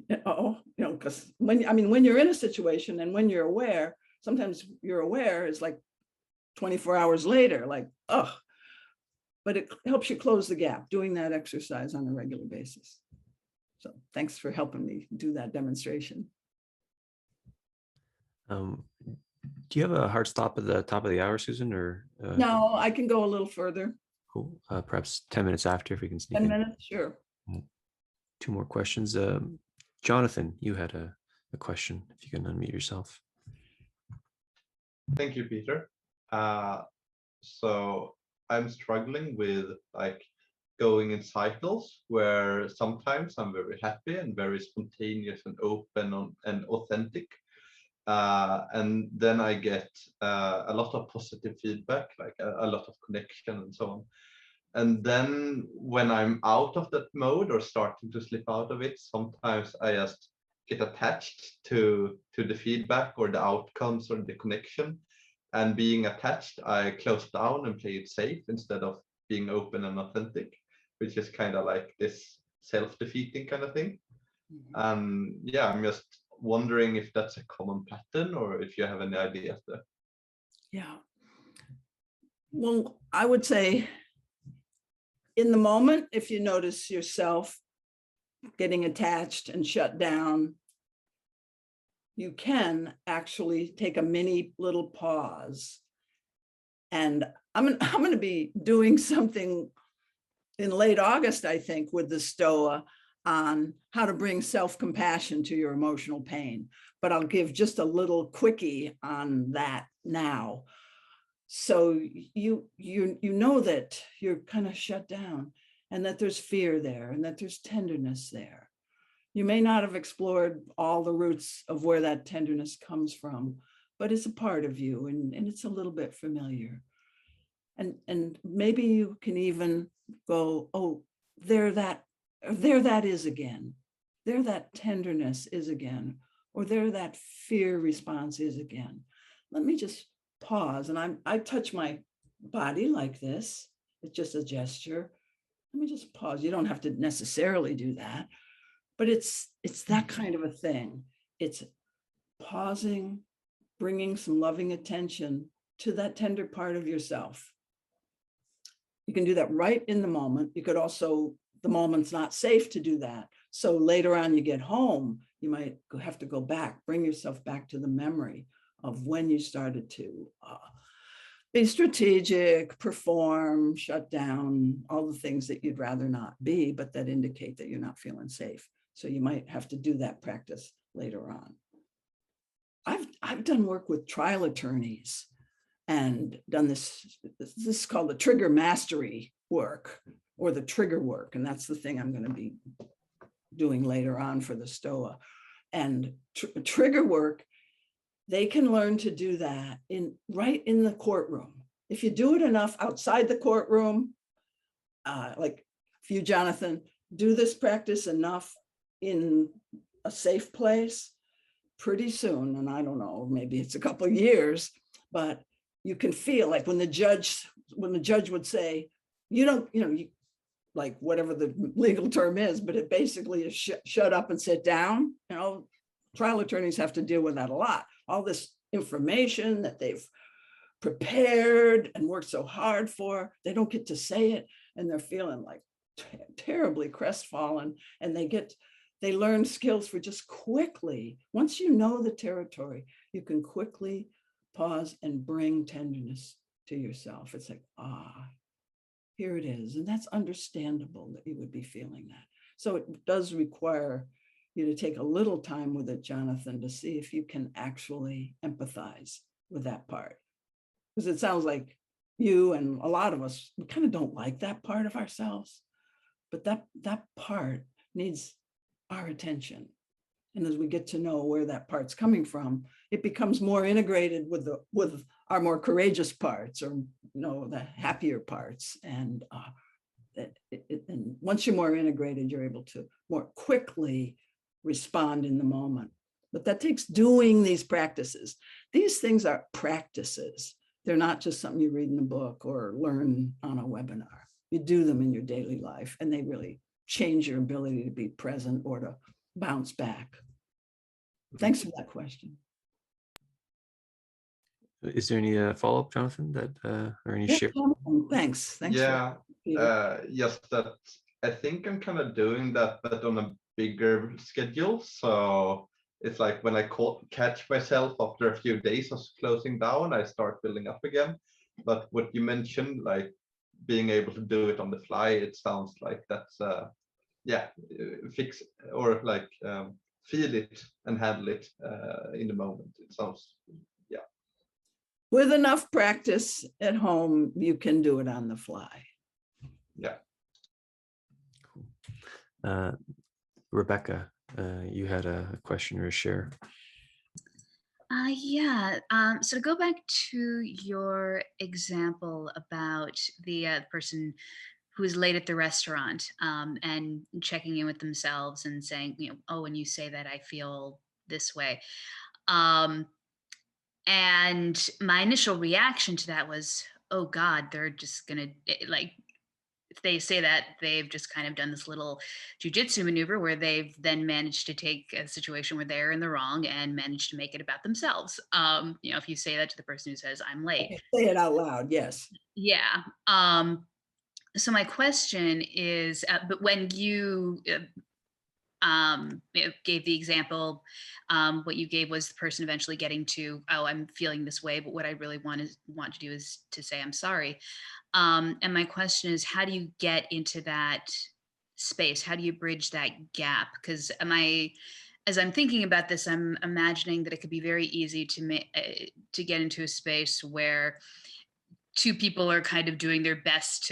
because when you're in a situation and when you're aware, sometimes you're aware is like 24 hours later, like, oh, but it helps you close the gap doing that exercise on a regular basis. So thanks for helping me do that demonstration. Do you have a hard stop at the top of the hour, Susan, or? No, I can go a little further. Cool. Perhaps 10 minutes after, if we can sneak 10 in. minutes, sure. 2 more questions. Jonathan, you had a question, if you can unmute yourself. Thank you, Peter. So I'm struggling with like going in cycles where sometimes I'm very happy and very spontaneous and open and authentic. And then I get a lot of positive feedback, like a lot of connection and so on. And then when I'm out of that mode or starting to slip out of it, sometimes I just get attached to the feedback or the outcomes or the connection. And being attached, I close down and play it safe instead of being open and authentic, which is kind of like this self-defeating kind of thing. Yeah, I'm just wondering if that's a common pattern or if you have any ideas there. Yeah. Well, I would say in the moment, if you notice yourself getting attached and shut down, you can actually take a mini little pause. And I'm going to be doing something in late August, I think, with the Stoa on how to bring self-compassion to your emotional pain. But I'll give just a little quickie on that now. So you know that you're kind of shut down and that there's fear there and that there's tenderness there. You may not have explored all the roots of where that tenderness comes from, but it's a part of you and it's a little bit familiar. And maybe you can even go, oh, there that is again. There that tenderness is again, or there that fear response is again. Let me just pause, and I touch my body like this. It's just a gesture. Let me just pause. You don't have to necessarily do that, but it's that kind of a thing. It's pausing, bringing some loving attention to that tender part of yourself. You can do that right in the moment. You could also, the moment's not safe to do that. So later on you get home, you might have to go back, bring yourself back to the memory of when you started to be strategic, perform, shut down, all the things that you'd rather not be, but that indicate that you're not feeling safe. So you might have to do that practice later on. I've done work with trial attorneys and done this is called the trigger mastery work or the trigger work. And that's the thing I'm going to be doing later on for the Stoa. And trigger work, they can learn to do that right in the courtroom. If you do it enough outside the courtroom, like if you, Jonathan, do this practice enough in a safe place, pretty soon, and I don't know, maybe it's a couple of years, but you can feel like when the judge would say, you don't, like whatever the legal term is, but it basically is shut up and sit down. Trial attorneys have to deal with that a lot. All this information that they've prepared and worked so hard for, they don't get to say it, and they're feeling like terribly crestfallen, and they learn skills for just quickly. Once you know the territory, you can quickly pause and bring tenderness to yourself. It's like, here it is. And that's understandable that you would be feeling that. So it does require you to take a little time with it, Jonathan, to see if you can actually empathize with that part. Because it sounds like you and a lot of us, we kind of don't like that part of ourselves, but that part needs our attention. And as we get to know where that part's coming from, it becomes more integrated with our more courageous parts, or the happier parts. And and once you're more integrated, you're able to more quickly respond in the moment. But that takes doing these practices. These things are practices. They're not just something you read in a book or learn on a webinar. You do them in your daily life, and they really change your ability to be present or to bounce back. Thanks for that question. Is there any follow-up, Jonathan, or any share? Thanks. Yeah, yes, that I think I'm kind of doing that, but on a bigger schedule. So it's like when I catch myself after a few days of closing down, I start building up again. But what you mentioned, like being able to do it on the fly, it sounds like that's fix or like feel it and handle it in the moment. It sounds, with enough practice at home, you can do it on the fly. Yeah. Cool. Rebecca, you had a question or a share. So to go back to your example about the person who is late at the restaurant and checking in with themselves and saying, oh, when you say that, I feel this way. And my initial reaction to that was, oh God, they're just gonna, like, if they say that, they've just kind of done this little jujitsu maneuver where they've then managed to take a situation where they're in the wrong and managed to make it about themselves. If you say that to the person who says, I'm late. Say it out loud, yes. Yeah. So my question is, but when you gave the example, what you gave was the person eventually getting to, oh, I'm feeling this way, but what I really want to do is to say I'm sorry. And my question is, how do you get into that space? How do you bridge that gap? Because as I'm thinking about this, I'm imagining that it could be very easy to get into a space where two people are kind of doing their best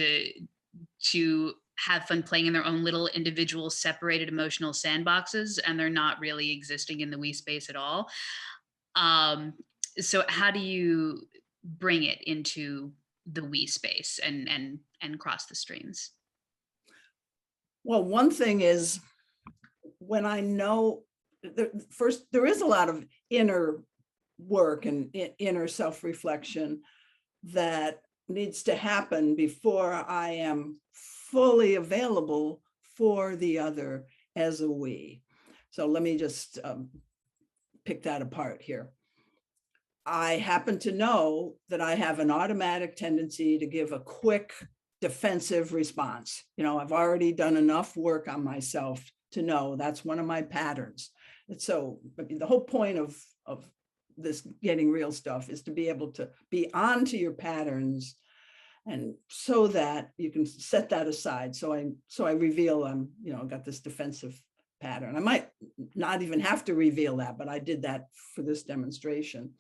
to have fun playing in their own little individual separated emotional sandboxes, and they're not really existing in the we space at all. So how do you bring it into the we space and cross the streams? Well, one thing is, when I know, first, there is a lot of inner work and inner self-reflection that needs to happen before I am fully available for the other as a we. So let me just pick that apart here. I happen to know that I have an automatic tendency to give a quick defensive response. I've already done enough work on myself to know that's one of my patterns. And so the whole point of this getting real stuff is to be able to be onto your patterns, and so that you can set that aside. So I reveal I've got this defensive pattern. I might not even have to reveal that, but I did that for this demonstration.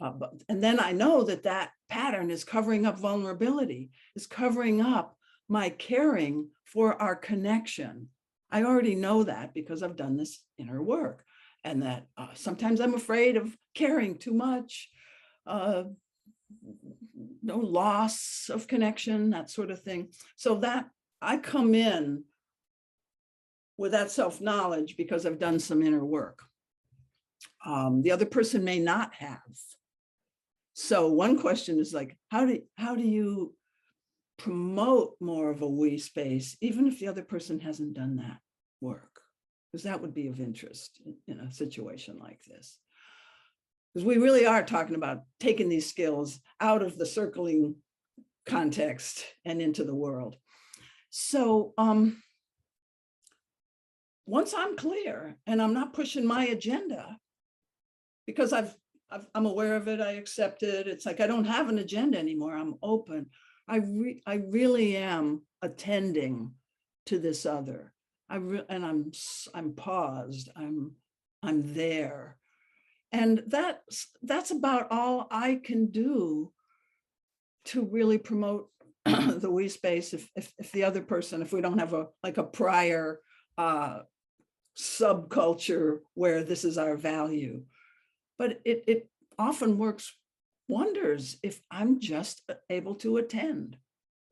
And then I know that pattern is covering up vulnerability, is covering up my caring for our connection. I already know that because I've done this inner work, and that sometimes I'm afraid of caring too much, no loss of connection, that sort of thing. So that I come in with that self-knowledge because I've done some inner work. The other person may not have. So one question is like, how do you promote more of a we space, even if the other person hasn't done that work? Because that would be of interest in a situation like this. Because we really are talking about taking these skills out of the circling context and into the world. So once I'm clear and I'm not pushing my agenda, because I'm aware of it, I accept it. It's like I don't have an agenda anymore. I'm open. I really am attending to this other. I'm paused. I'm there, and that's about all I can do to really promote the we space. If the other person, if we don't have a prior subculture where this is our value. But it often works wonders if I'm just able to attend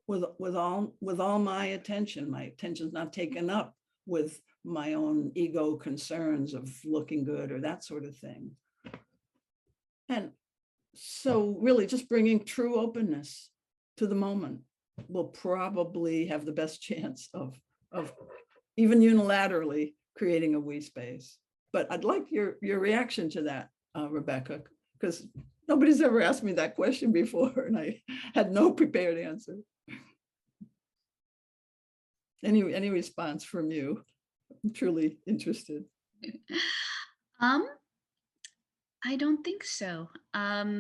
with all my attention. My attention's not taken up with my own ego concerns of looking good or that sort of thing. And so really just bringing true openness to the moment will probably have the best chance of even unilaterally creating a we space. But I'd like your reaction to that, Rebecca, because nobody's ever asked me that question before and I had no prepared answer. Any response from you? I'm truly interested. I don't think so. Yeah.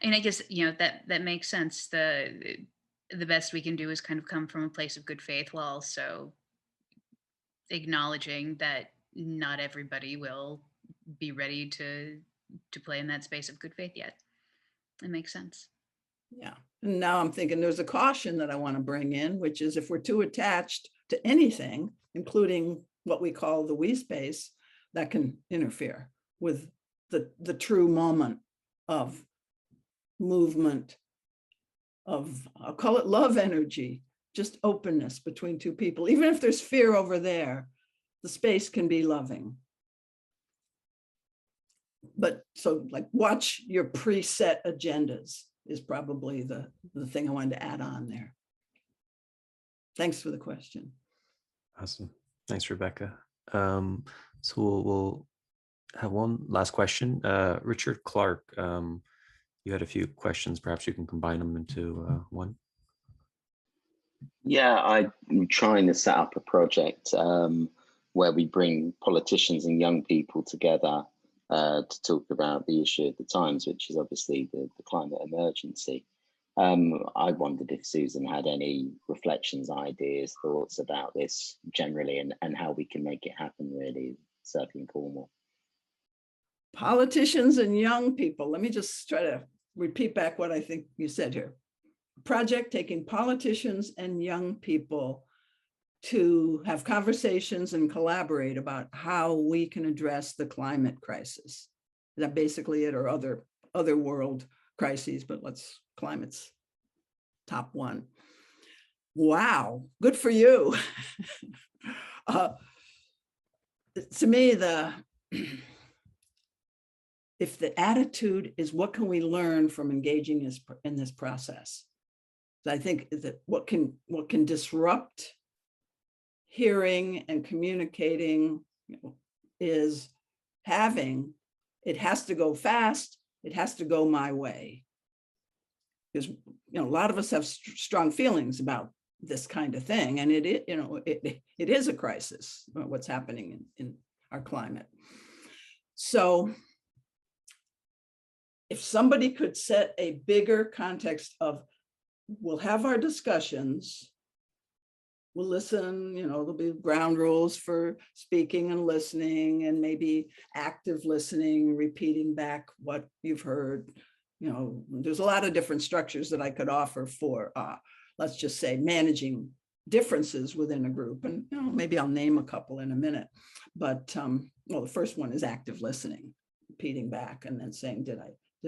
And I guess, that makes sense. The best we can do is kind of come from a place of good faith while also acknowledging that not everybody will be ready to play in that space of good faith yet. It makes sense. Yeah. And now I'm thinking there's a caution that I want to bring in, which is if we're too attached to anything, including what we call the we space, that can interfere with the true moment of movement, of, I'll call it love energy, just openness between two people. Even if there's fear over there, the space can be loving. But so like watch your preset agendas is probably the thing I wanted to add on there. Thanks for the question. Awesome. Thanks, Rebecca. So we'll have one last question. Richard Clark, you had a few questions. Perhaps you can combine them into one. Yeah, I'm trying to set up a project where we bring politicians and young people together to talk about the issue of the times, which is obviously the climate emergency. I wondered if Susan had any reflections, ideas, thoughts about this generally and how we can make it happen really, certainly in Cornwall. Politicians and young people. Let me just try to repeat back what I think you said here. Project taking politicians and young people to have conversations and collaborate about how we can address the climate crisis. Is that basically it, or other world crises, but climate's top one. Wow, good for you. To me, if the attitude is what can we learn from engaging in this process, I think that what can disrupt hearing and communicating is having, it has to go fast, it has to go my way. Because a lot of us have strong feelings about this kind of thing, and it is a crisis, what's happening in our climate. So if somebody could set a bigger context of, we'll have our discussions, we'll listen, there'll be ground rules for speaking and listening, and maybe active listening, repeating back what you've heard. There's a lot of different structures that I could offer for, let's just say, managing differences within a group. And maybe I'll name a couple in a minute. But well, the first one is active listening, repeating back and then saying, did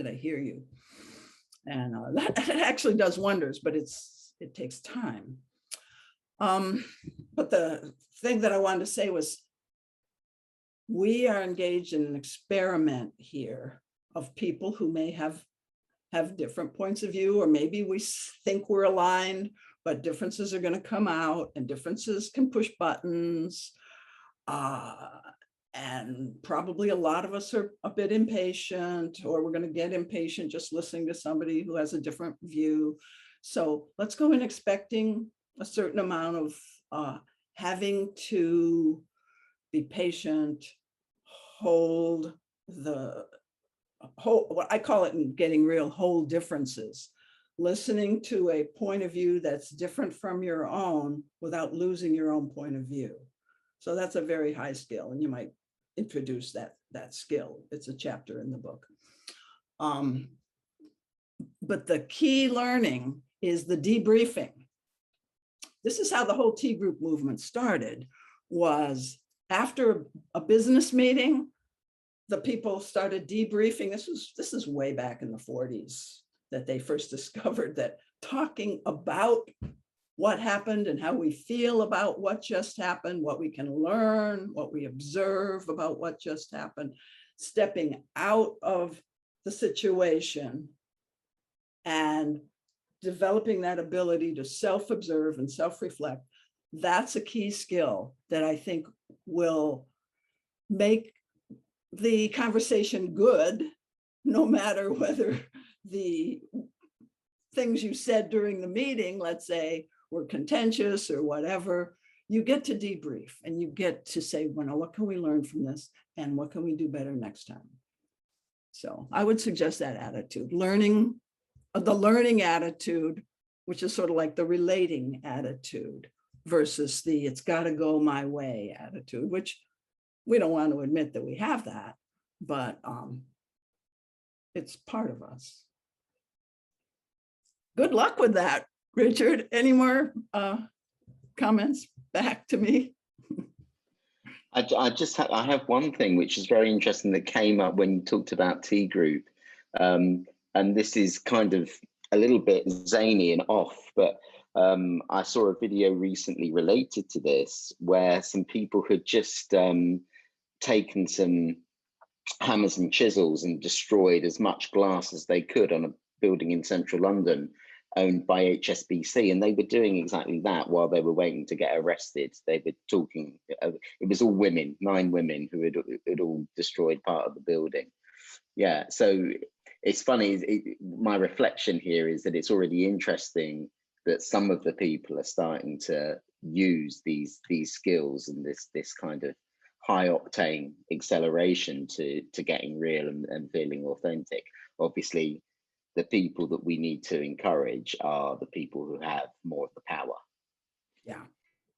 I hear you? And that actually does wonders, but it takes time. But the thing that I wanted to say was, we are engaged in an experiment here of people who may have different points of view, or maybe we think we're aligned, but differences are going to come out, and differences can push buttons. And probably a lot of us are a bit impatient, or we're going to get impatient just listening to somebody who has a different view. So let's go in expecting a certain amount of having to be patient, hold what I call it in Getting Real, hold differences, listening to a point of view that's different from your own without losing your own point of view. So that's a very high skill, and you might introduce that skill. It's a chapter in the book. But the key learning is the debriefing. This is how the whole T group movement started, was after a business meeting, the people started debriefing. This is way back in the 40s that they first discovered that talking about what happened and how we feel about what just happened, what we can learn, what we observe about what just happened, stepping out of the situation and developing that ability to self-observe and self-reflect. That's a key skill that I think will make the conversation good, no matter whether the things you said during the meeting, let's say, were contentious or whatever. You get to debrief and you get to say, well, what can we learn from this, and what can we do better next time? So I would suggest that attitude, the learning attitude, which is sort of like the relating attitude, versus the it's got to go my way attitude, which we don't want to admit that we have that, but it's part of us. Good luck with that, Richard. Any more comments back to me? I have one thing which is very interesting that came up when you talked about T group, and this is kind of a little bit zany and off, but I saw a video recently related to this where some people had just taken some hammers and chisels and destroyed as much glass as they could on a building in central London owned by HSBC, and they were doing exactly that while they were waiting to get arrested. They were talking, it was all women, 9 women who had all destroyed part of the building. Yeah, so it's funny, my reflection here is that it's already interesting that some of the people are starting to use these skills and this kind of high octane acceleration to getting real and feeling authentic. Obviously, the people that we need to encourage are the people who have more of the power. Yeah,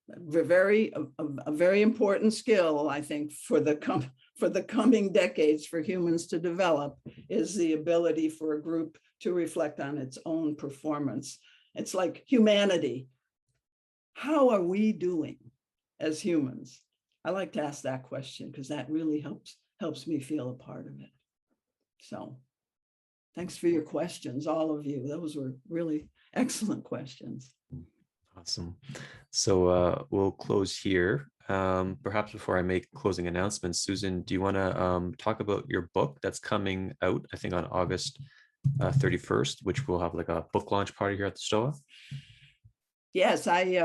a very important skill, I think, for the coming decades for humans to develop, is the ability for a group to reflect on its own performance. It's like humanity. How are we doing as humans? I like to ask that question because that really helps me feel a part of it. So thanks for your questions, all of you. Those were really excellent questions. Awesome. So we'll close here. Perhaps before I make closing announcements, Susan, do you want to talk about your book that's coming out, I think on August 31st, which we'll have like a book launch party here at the Stoa? Yes, I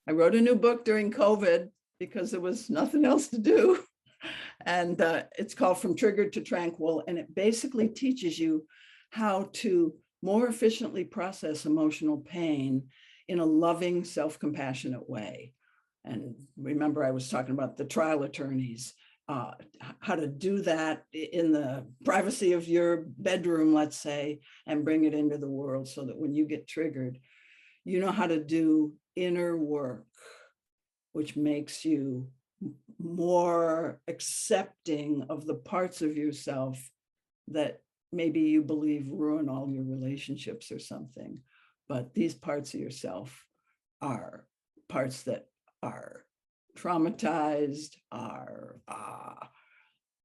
wrote a new book during COVID because there was nothing else to do. And it's called From Triggered to Tranquil. And it basically teaches you how to more efficiently process emotional pain in a loving, self-compassionate way. And remember, I was talking about the trial attorneys, how to do that in the privacy of your bedroom, let's say, and bring it into the world so that when you get triggered, you know how to do inner work, which makes you more accepting of the parts of yourself that maybe you believe ruin all your relationships or something. But these parts of yourself are parts that are traumatized,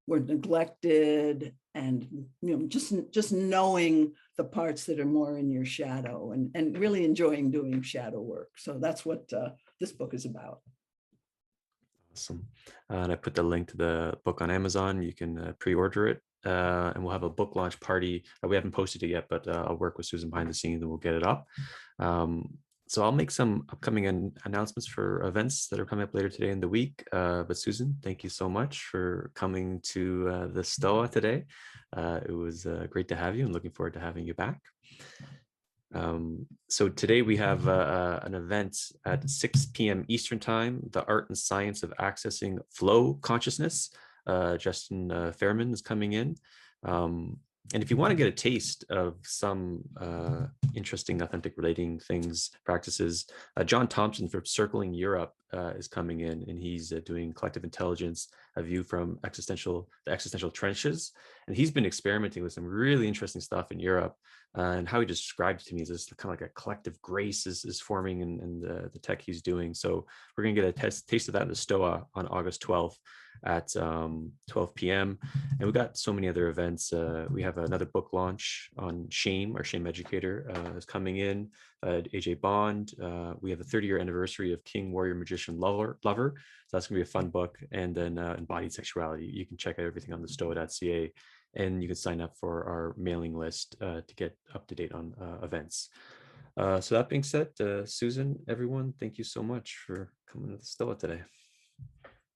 were neglected, and just knowing the parts that are more in your shadow and really enjoying doing shadow work. So that's what this book is about. Awesome. And I put the link to the book on Amazon. You can pre-order it. And we'll have a book launch party. We haven't posted it yet, but I'll work with Susan behind the scenes and we'll get it up. So I'll make some upcoming announcements for events that are coming up later today in the week. But Susan, thank you so much for coming to the Stoa today. It was great to have you and looking forward to having you back. So today we have an event at 6 p.m. Eastern Time, The Art and Science of Accessing Flow Consciousness. Justin Fairman is coming in. And if you want to get a taste of some interesting, authentic relating things, practices, John Thompson from Circling Europe is coming in, and he's doing collective intelligence, a view from the existential trenches. And he's been experimenting with some really interesting stuff in Europe. And how he described it to me is this kind of like a collective grace is forming in the tech he's doing. So we're going to get a taste of that in the Stoa on August 12th at 12 p.m. And we've got so many other events. We have another book launch on shame. Our shame educator is coming in, AJ Bond. We have a 30-year anniversary of King, Warrior, Magician, Lover. So that's going to be a fun book. And then Embodied Sexuality. You can check out everything on thestoa.ca. And you can sign up for our mailing list to get up to date on events. So that being said, Susan, everyone, thank you so much for coming to the Stoa today.